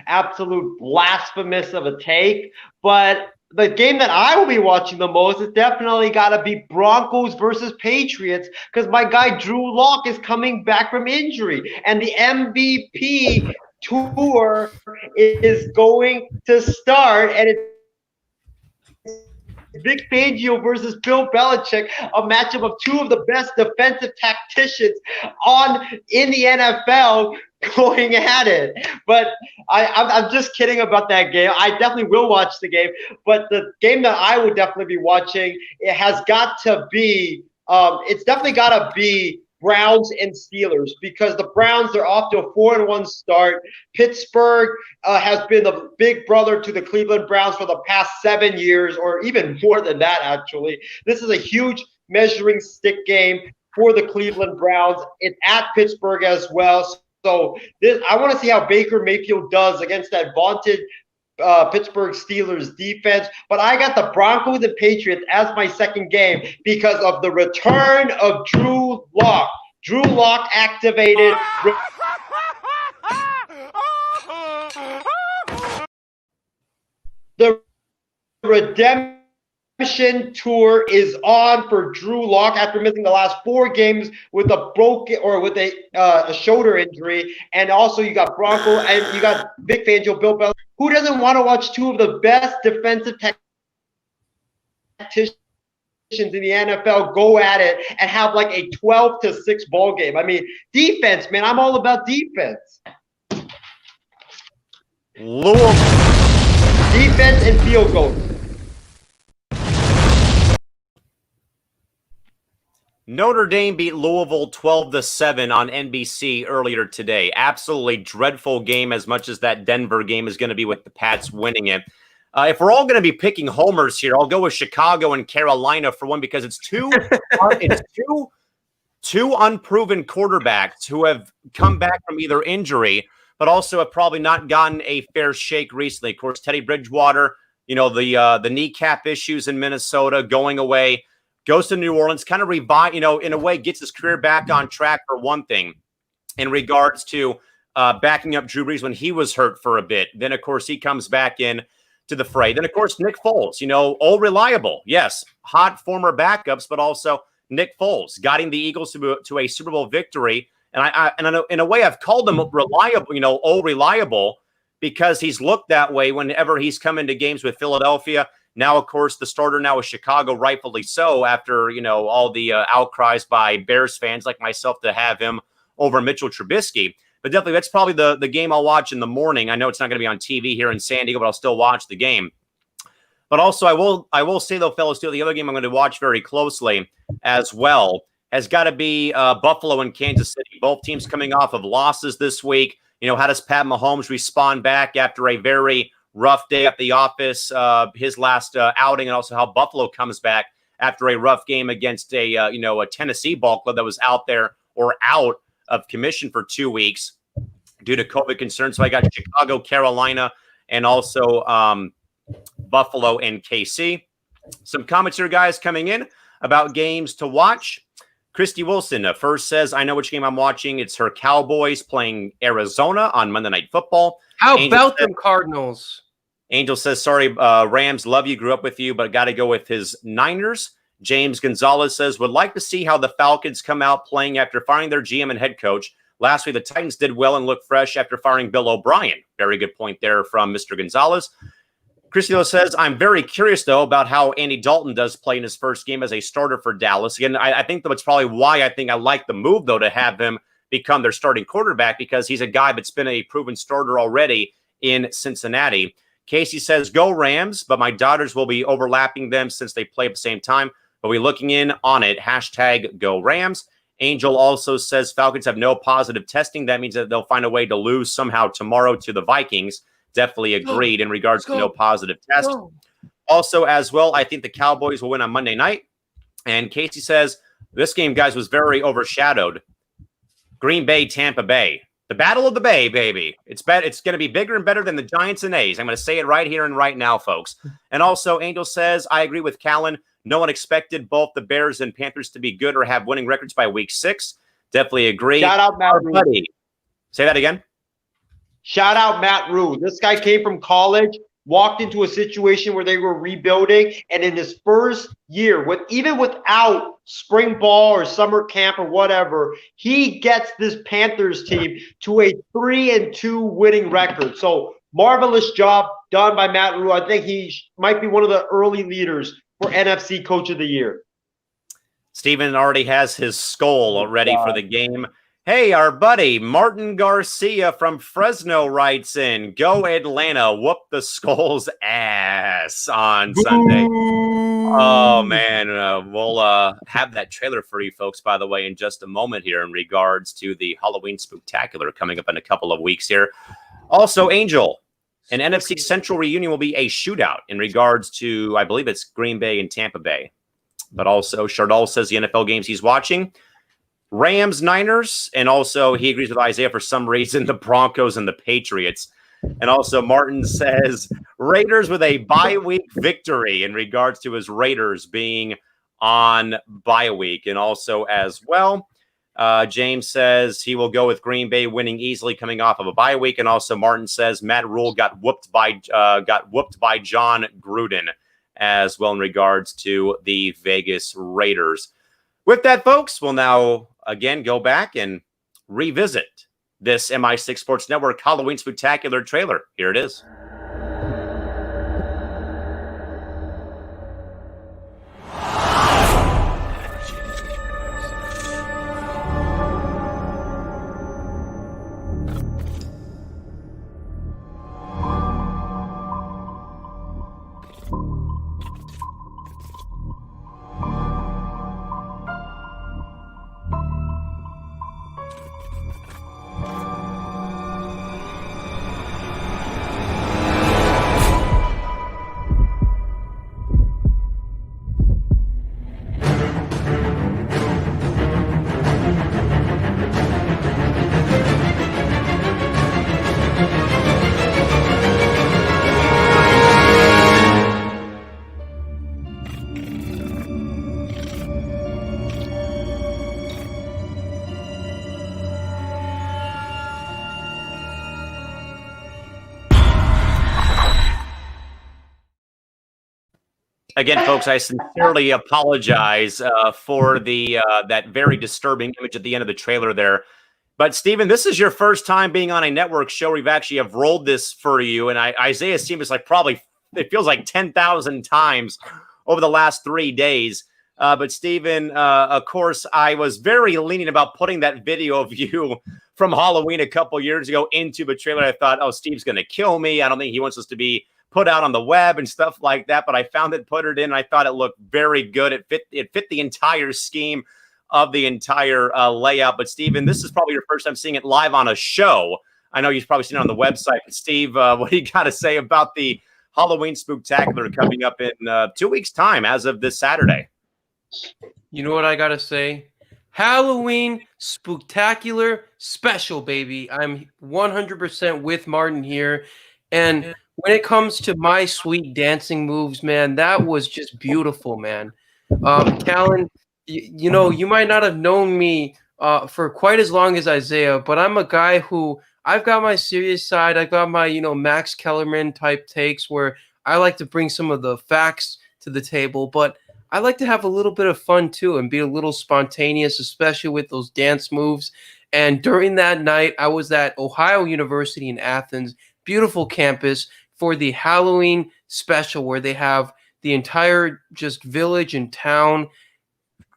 absolute blasphemous of a take. But the game that I will be watching the most is definitely got to be Broncos versus Patriots because my guy Drew Lock is coming back from injury, and the MVP tour is going to start, and it's Vic Fangio versus Bill Belichick, a matchup of two of the best defensive tacticians in the NFL going at it. But I'm just kidding about that game. I definitely will watch the game. But the game that I would definitely be watching, it has got to be, it's definitely got to be Browns and Steelers because the Browns are off to a 4-1 start. Pittsburgh has been the big brother to the Cleveland Browns for the past 7 years, or even more than that, actually. This is a huge measuring stick game for the Cleveland Browns. It's at Pittsburgh as well. So I want to see how Baker Mayfield does against that vaunted Pittsburgh Steelers defense, but I got the Broncos and Patriots as my second game because of the return of Drew Lock. Drew Lock activated. The redemption tour is on for Drew Lock after missing the last 4 games with a shoulder injury, and also you got Bronco and you got Vic Fangio, Bill Belichick. Who doesn't want to watch two of the best defensive tacticians in the NFL go at it and have like a 12-6 ball game? I mean, defense, man. I'm all about defense. Louisville. Defense and field goals. Notre Dame beat Louisville 12-7 on NBC earlier today. Absolutely dreadful game, as much as that Denver game is going to be with the Pats winning it. If we're all going to be picking homers here, I'll go with Chicago and Carolina for one because it's two unproven quarterbacks who have come back from either injury, but also have probably not gotten a fair shake recently. Of course, Teddy Bridgewater, the kneecap issues in Minnesota going away. Goes to New Orleans, kind of revive, in a way, gets his career back on track for one thing in regards to backing up Drew Brees when he was hurt for a bit. Then, of course, he comes back in to the fray. Then, of course, Nick Foles, all reliable. Yes, hot former backups, but also Nick Foles guiding the Eagles to a Super Bowl victory. And I in a way, I've called him reliable, reliable because he's looked that way whenever he's come into games with Philadelphia. Now, of course, the starter now is Chicago, rightfully so, after, all the outcries by Bears fans like myself to have him over Mitchell Trubisky. But definitely, that's probably the game I'll watch in the morning. I know it's not going to be on TV here in San Diego, but I'll still watch the game. But also, I will say, though, fellas, too, the other game I'm going to watch very closely as well has got to be Buffalo and Kansas City. Both teams coming off of losses this week. How does Pat Mahomes respond back after a very rough day at the office, his last outing, and also how Buffalo comes back after a rough game against a Tennessee ball club that was out of commission for 2 weeks due to COVID concerns. So I got Chicago, Carolina, and also Buffalo and KC. Some comments here, guys, coming in about games to watch. Christy Wilson first says, I know which game I'm watching. It's her Cowboys playing Arizona on Monday Night Football. How about them Cardinals? Angel says, sorry, Rams, love you, grew up with you, but got to go with his Niners. James Gonzalez says, would like to see how the Falcons come out playing after firing their GM and head coach. Last week, the Titans did well and looked fresh after firing Bill O'Brien. Very good point there from Mr. Gonzalez. Christio says, I'm very curious, though, about how Andy Dalton does play in his first game as a starter for Dallas. Again, I think that's probably why I think I like the move, though, to have him become their starting quarterback, because he's a guy that's been a proven starter already in Cincinnati. Casey says, go Rams, but my daughters will be overlapping them since they play at the same time. But we're looking in on it. Hashtag go Rams. Angel also says Falcons have no positive testing. That means that they'll find a way to lose somehow tomorrow to the Vikings. Definitely agreed in regards to no positive test. Also, as well, I think the Cowboys will win on Monday night. And Casey says, this game, guys, was very overshadowed. Green Bay, Tampa Bay. The Battle of the Bay, baby. It's going to be bigger and better than the Giants and A's. I'm going to say it right here and right now, folks. And also, Angel says, I agree with Callan. No one expected both the Bears and Panthers to be good or have winning records by week 6. Definitely agree. Shout out Matt Rule. Buddy. Say that again. Shout out Matt Rule. This guy came from college, walked into a situation where they were rebuilding, and in his first year, even without spring ball or summer camp or whatever, he gets this Panthers team to a 3-2 winning record. So marvelous job done by Matt Rule. I think he might be one of the early leaders for NFC Coach of the Year. Steven already has his skull ready for the game. Hey, our buddy Martin Garcia from Fresno writes in, go Atlanta, whoop the Skulls' ass on Sunday. Oh, man. We'll have that trailer for you folks, by the way, in just a moment here in regards to the Halloween Spooktacular coming up in a couple of weeks here. Also, Angel, an NFC Central reunion will be a shootout in regards to, I believe it's Green Bay and Tampa Bay. But also, Chardal says the NFL games he's watching. Rams, Niners, and also he agrees with Isaiah for some reason, the Broncos and the Patriots. And also Martin says Raiders with a bye week victory in regards to his Raiders being on bye week. And also as well, James says he will go with Green Bay winning easily coming off of a bye week. And also Martin says Matt Rule got whooped by John Gruden as well in regards to the Vegas Raiders. With that, folks, we'll now again go back and revisit this MI6 Sports Network Halloween Spectacular trailer. Here it is. Again, folks, I sincerely apologize for the that very disturbing image at the end of the trailer there. But, Steven, this is your first time being on a network show where we've actually have rolled this for you. And Isaiah's seen this like probably, it feels like 10,000 times over the last 3 days. But, Steven, of course, I was very lenient about putting that video of you from Halloween a couple years ago into the trailer. I thought, oh, Steve's going to kill me. I don't think he wants us to be put out on the web and stuff like that, but I found it, put it in. I thought it looked very good. It fit the entire scheme of the entire layout. But Steven, this is probably your first time seeing it live on a show. I know you've probably seen it on the website. But Steve, what do you got to say about the Halloween Spooktacular coming up in 2 weeks' time as of this Saturday? You know what I got to say? Halloween Spooktacular special, baby. I'm 100% with Martin here. And when it comes to my sweet dancing moves, man, that was just beautiful, man. Callan, you know, you might not have known me for quite as long as Isaiah, but I'm a guy who I've got my serious side. I've got my, you know, Max Kellerman type takes where I like to bring some of the facts to the table, but I like to have a little bit of fun too and be a little spontaneous, especially with those dance moves. And during that night, I was at Ohio University in Athens, beautiful campus, for the Halloween special where they have the entire just village and town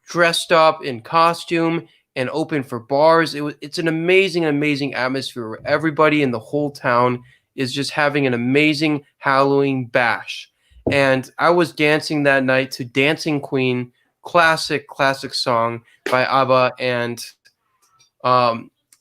dressed up in costume and open for bars. It's an amazing, amazing atmosphere where everybody in the whole town is just having an amazing Halloween bash. And I was dancing that night to Dancing Queen, classic song by ABBA, and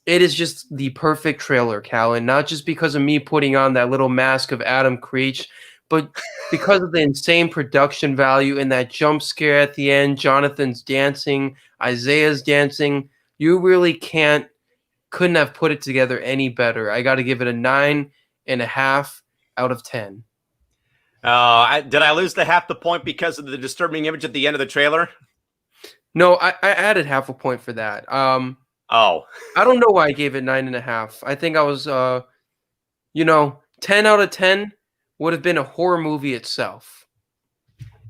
it is just the perfect trailer, Callan, not just because of me putting on that little mask of Adam Creech, but because of the insane production value and that jump scare at the end. Jonathan's dancing, Isaiah's dancing. You really couldn't have put it together any better. I got to give it a 9.5 out of 10. Did I lose the half the point because of the disturbing image at the end of the trailer? No, I added half a point for that. Oh, I don't know why I gave it 9.5. I think I was, 10 out of 10 would have been a horror movie itself.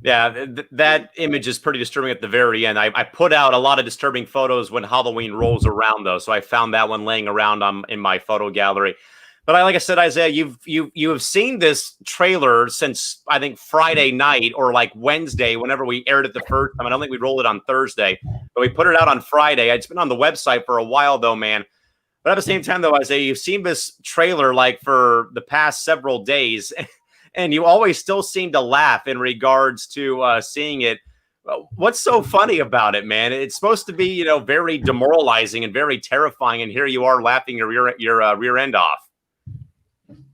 yeah, that image is pretty disturbing at the very end. I put out a lot of disturbing photos when Halloween rolls around, though, so I found that one laying around in my photo gallery. But like I said, Isaiah, you have seen this trailer since I think Friday night or like Wednesday, whenever we aired it the first time. I don't think we rolled it on Thursday, but we put it out on Friday. It's been on the website for a while, though, man. But at the same time, though, Isaiah, you've seen this trailer like for the past several days, and you always still seem to laugh in regards to seeing it. What's so funny about it, man? It's supposed to be, very demoralizing and very terrifying, and here you are laughing your rear end off.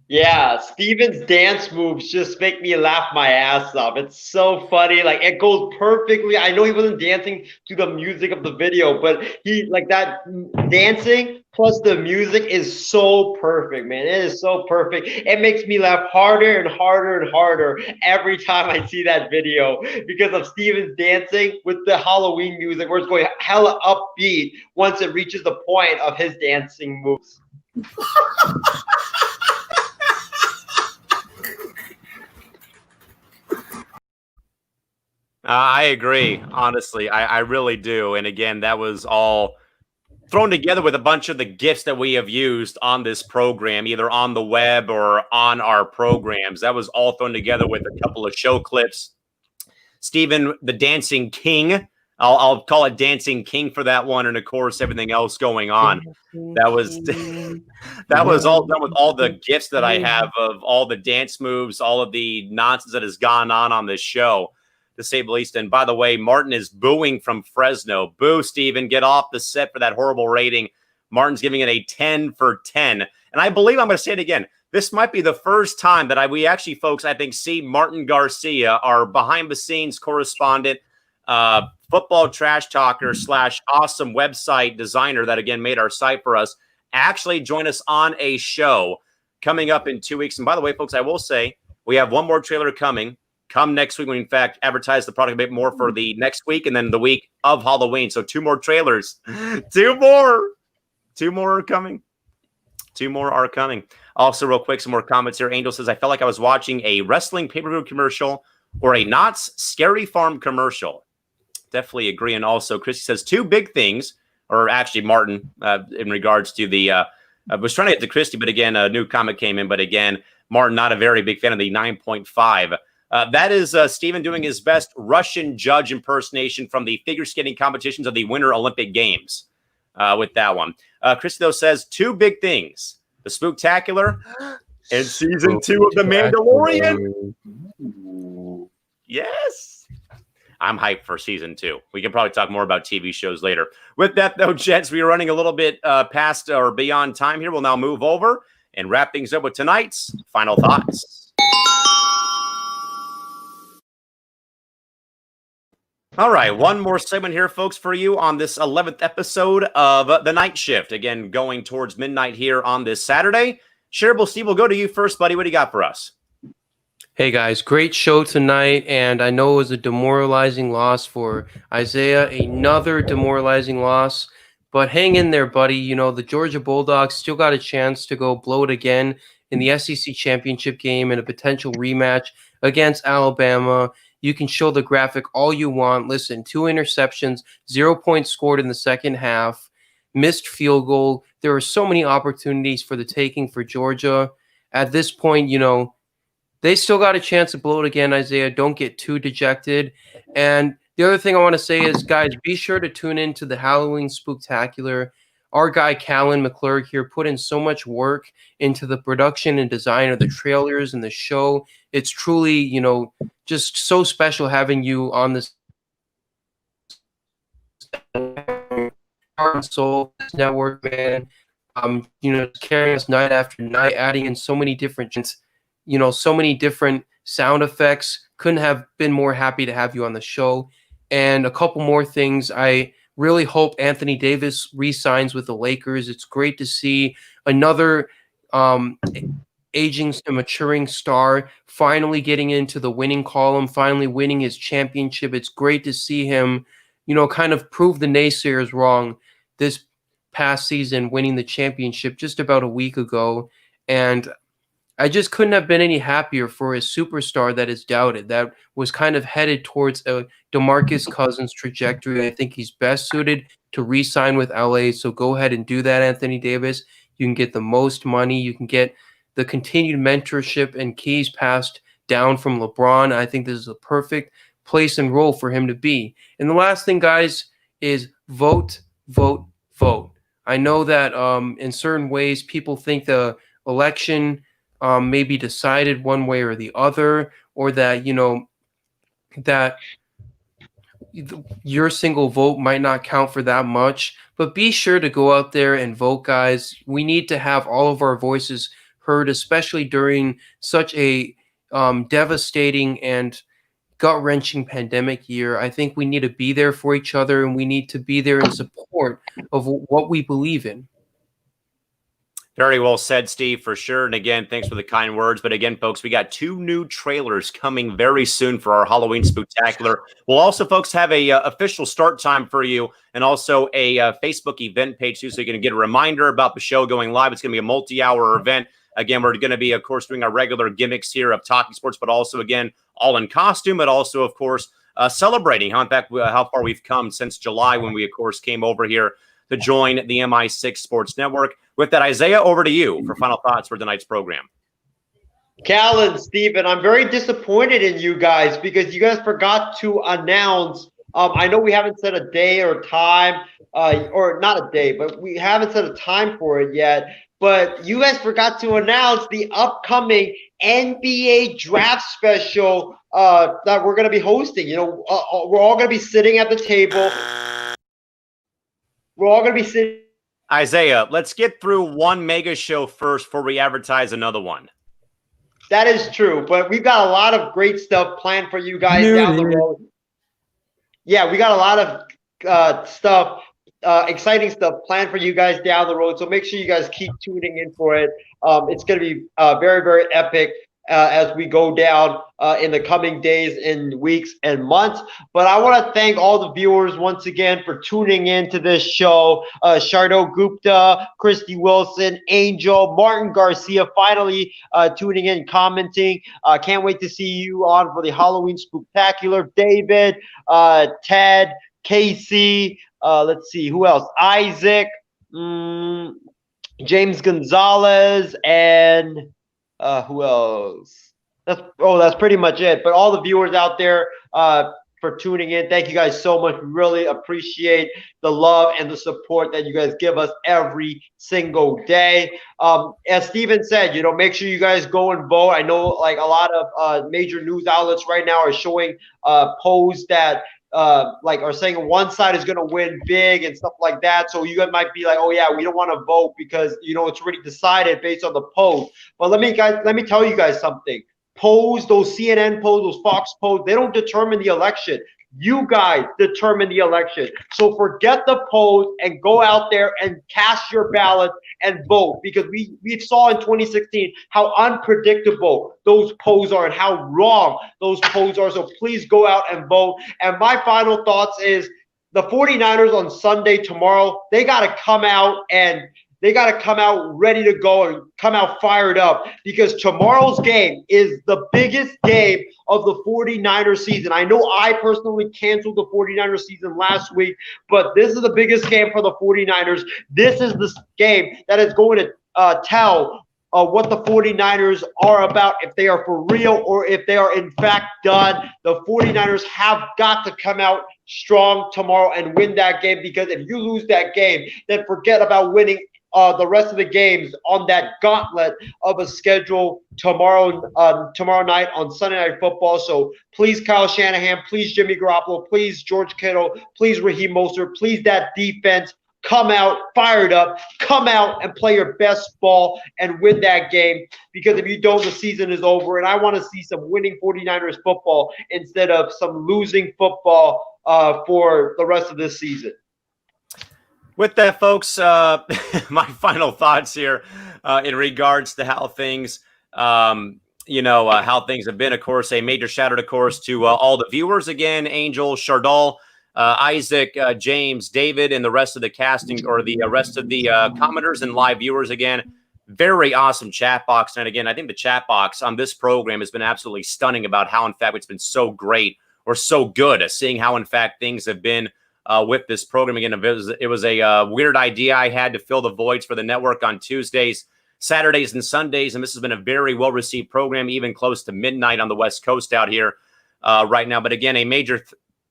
Yeah, Steven's dance moves just make me laugh my ass off. It's so funny. Like, it goes perfectly. I know he wasn't dancing to the music of the video, but he, like, that dancing plus the music is so perfect, man. It is so perfect. It makes me laugh harder and harder and harder every time I see that video because of Steven's dancing with the Halloween music where it's going hella upbeat once it reaches the point of his dancing moves. I agree. Honestly, I really do. And again, that was all thrown together with a bunch of the GIFs that we have used on this program, either on the web or on our programs. That was all thrown together with a couple of show clips. Steven, the Dancing King. I'll call it Dancing King for that one. And of course, everything else going on. That was all done with all the GIFs that I have of all the dance moves, all of the nonsense that has gone on this show, to say the least. And by the way, Martin is booing from Fresno. Boo, Steven. Get off the set for that horrible rating. Martin's giving it a 10 for 10. And I believe I'm going to say it again. This might be the first time that we actually, folks, I think, see Martin Garcia, our behind-the-scenes correspondent, football trash talker / awesome website designer that, again, made our site for us, actually join us on a show coming up in 2 weeks. And by the way, folks, I will say we have one more trailer coming. Come next week, we in fact advertise the product a bit more for the next week and then the week of Halloween. So 2 more trailers. 2 more. 2 more are coming. 2 more are coming. Also, real quick, some more comments here. Angel says, I felt like I was watching a wrestling pay-per-view commercial or a Knott's Scary Farm commercial. Definitely agree. And also, Christy says 2 big things, or actually Martin, in regards to the I was trying to get to Christy, but again, a new comment came in. But again, Martin, not a very big fan of the 9.5. That is Steven doing his best Russian judge impersonation from the figure skating competitions of the Winter Olympic Games with that one. Christy, though, says 2 big things. The Spooktacular and season 2 of The Mandalorian. Yes. I'm hyped for season 2. We can probably talk more about TV shows later. With that, though, gents, we are running a little bit past or beyond time here. We'll now move over and wrap things up with tonight's final thoughts. All right, one more segment here, folks, for you on this 11th episode of The Night Shift. Again, going towards midnight here on this Saturday. Shareable Steve, we'll go to you first, buddy. What do you got for us? Hey, guys, great show tonight, and I know it was a demoralizing loss for Isaiah, another demoralizing loss, but hang in there, buddy. You know, the Georgia Bulldogs still got a chance to go blow it again in the SEC championship game in a potential rematch against Alabama. You can show the graphic all you want. Listen, 2 interceptions, 0 points scored in the second half, missed field goal. There are so many opportunities for the taking for Georgia. At this point, you know, they still got a chance to blow it again, Isaiah. Don't get too dejected. And the other thing I want to say is, guys, be sure to tune in to the Halloween Spooktacular. Our guy, Callan McClurg here, put in so much work into the production and design of the trailers and the show. It's truly, you know, just so special having you on this heart and soul network, man. You know, carrying us night after night, adding in so many different, you know, so many different sound effects. Couldn't have been more happy to have you on the show. And a couple more things. I really hope Anthony Davis re-signs with the Lakers. It's great to see another aging and maturing star, finally getting into the winning column, finally winning his championship. It's great to see him, kind of prove the naysayers wrong this past season, winning the championship just about a week ago. And I just couldn't have been any happier for a superstar that is doubted, that was kind of headed towards a DeMarcus Cousins trajectory. I think he's best suited to re-sign with LA. So go ahead and do that, Anthony Davis. You can get the most money. You can get the continued mentorship and keys passed down from LeBron. I think this is a perfect place and role for him to be. And the last thing, guys, is vote, vote, vote. I know that in certain ways people think the election may be decided one way or the other, or that, that your single vote might not count for that much. But be sure to go out there and vote, guys. We need to have all of our voices heard, especially during such a devastating and gut-wrenching pandemic year. I think we need to be there for each other, and we need to be there in support of what we believe in. Very well said, Steve, for sure. And again, thanks for the kind words. But again, folks, we got 2 new trailers coming very soon for our Halloween Spooktacular. We'll also, folks, have a official start time for you, and also a Facebook event page too, so you can get a reminder about the show going live. It's going to be a multi-hour event. Again, we're going to be, of course, doing our regular gimmicks here of talking sports, but also, again, all in costume, but also, of course, celebrating how far we've come since July, when we, of course, came over here to join the MI6 Sports Network. With that, Isaiah, over to you for final thoughts for tonight's program. Callan, Steven, I'm very disappointed in you guys because you guys forgot to announce. I know we haven't set a day or time, or not a day, but we haven't set a time for it yet. But you guys forgot to announce the upcoming NBA draft special that we're going to be hosting. We're all going to be sitting at the table. We're all going to be sitting. Isaiah, let's get through one mega show first before we advertise another one. That is true, but we've got a lot of great stuff planned for you guys down the road. Yeah, we got a lot of stuff, exciting stuff planned for you guys down the road. So make sure you guys keep tuning in for it. It's going to be very, very epic as we go down in the coming days and weeks and months. But I want to thank all the viewers once again for tuning in to this show. Shardo Gupta, Christy Wilson, Angel, Martin Garcia, finally tuning in, commenting. Can't wait to see you on for the Halloween Spooktacular. David, Ted, Casey, let's see, who else? Isaac, James Gonzalez, and who else? That's pretty much it. But all the viewers out there for tuning in, thank you guys so much. We really appreciate the love and the support that you guys give us every single day. As Steven said, make sure you guys go and vote. I know like a lot of major news outlets right now are showing polls that are saying one side is going to win big and stuff like that. So you guys might be like, oh yeah, we don't want to vote because it's already decided based on the polls. But let me tell you guys something. Polls, those CNN polls, those Fox polls, they don't determine the election. You guys determine the election. So forget the polls and go out there and cast your ballot and vote, because we saw in 2016 how unpredictable those polls are and how wrong those polls are. So please go out and vote. And my final thoughts is the 49ers on Sunday tomorrow, they got to come out ready to go and come out fired up, because tomorrow's game is the biggest game of the 49ers season. I know I personally canceled the 49ers season last week, but this is the biggest game for the 49ers. This is the game that is going to tell what the 49ers are about, if they are for real or if they are in fact done. The 49ers have got to come out strong tomorrow and win that game, because if you lose that game, then forget about winning the rest of the games on that gauntlet of a schedule tomorrow night on Sunday Night Football. So please, Kyle Shanahan, please, Jimmy Garoppolo, please, George Kittle, please, Raheem Mostert, please, that defense, come out fired up, come out and play your best ball and win that game, because if you don't, the season is over. And I want to see some winning 49ers football instead of some losing football for the rest of this season. With that, folks, my final thoughts here in regards to how things how things have been. Of course, a major shout out, of course, to all the viewers again, Angel, Chardal, Isaac, James, David, and the rest of the casting or the rest of the commenters and live viewers again. Very awesome chat box. And again, I think the chat box on this program has been absolutely stunning about how, in fact, it's been so great or so good at seeing how, in fact, things have been with this program. Again, it was a weird idea I had to fill the voids for the network on Tuesdays, Saturdays, and Sundays. And this has been a very well-received program, even close to midnight on the West Coast out here right now. But again, a major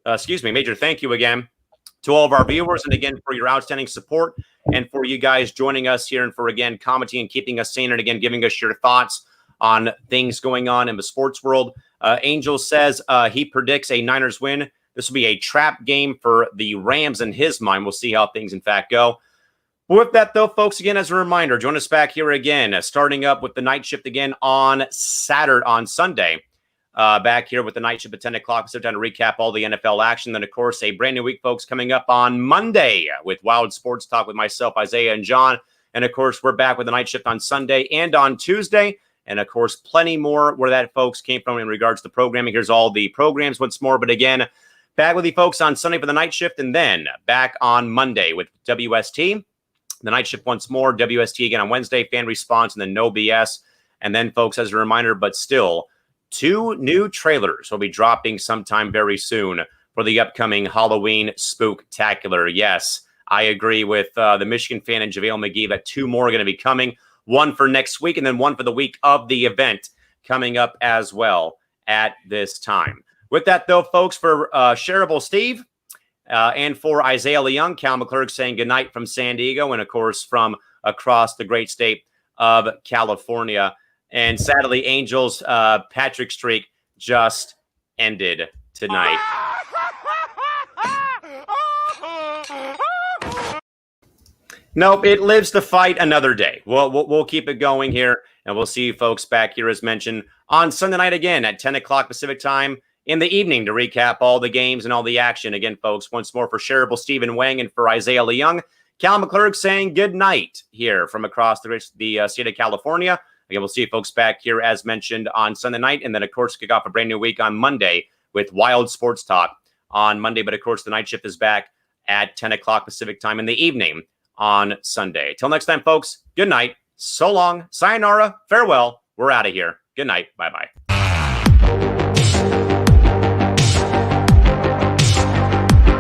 thank you again to all of our viewers, and again, for your outstanding support, and for you guys joining us here, and for, again, commenting and keeping us sane, and again, giving us your thoughts on things going on in the sports world. Angel says he predicts a Niners win. This will be a trap game for the Rams in his mind. We'll see how things, in fact, go. But with that, though, folks, again, as a reminder, join us back here again, starting up with the night shift again on Sunday. Back here with the night shift at 10 o'clock. So time to recap all the NFL action. Then, of course, a brand new week, folks, coming up on Monday with Wild Sports Talk with myself, Isaiah, and John. And, of course, we're back with the night shift on Sunday and on Tuesday. And, of course, plenty more where that, folks, came from in regards to programming. Here's all the programs once more. But, again, back with you folks on Sunday for the night shift, and then back on Monday with WST. The night shift once more, WST again on Wednesday, fan response, and then no BS. And then, folks, as a reminder, but still, 2 new trailers will be dropping sometime very soon for the upcoming Halloween Spooktacular. Yes, I agree with the Michigan fan and JaVale McGee that 2 more are going to be coming. 1 for next week, and then 1 for the week of the event coming up as well at this time. With that, though, folks, for Shareable Steve and for Isaiah Leung, Cal McClurg saying goodnight from San Diego, and, of course, from across the great state of California. And sadly, Angels' Patrick streak just ended tonight. Nope, it lives to fight another day. We'll keep it going here, and we'll see you folks back here, as mentioned, on Sunday night again at 10 o'clock Pacific time in the evening to recap all the games and all the action. Again, folks, once more for Shareable Stephen Wang and for Isaiah Leung, Cal McClurg saying good night here from across the state of California. Again, we'll see you folks back here, as mentioned, on Sunday night. And then, of course, kick off a brand new week on Monday with Wild Sports Talk on Monday. But, of course, the night shift is back at 10 o'clock Pacific time in the evening on Sunday. Till next time, folks, good night. So long. Sayonara. Farewell. We're out of here. Good night. Bye-bye.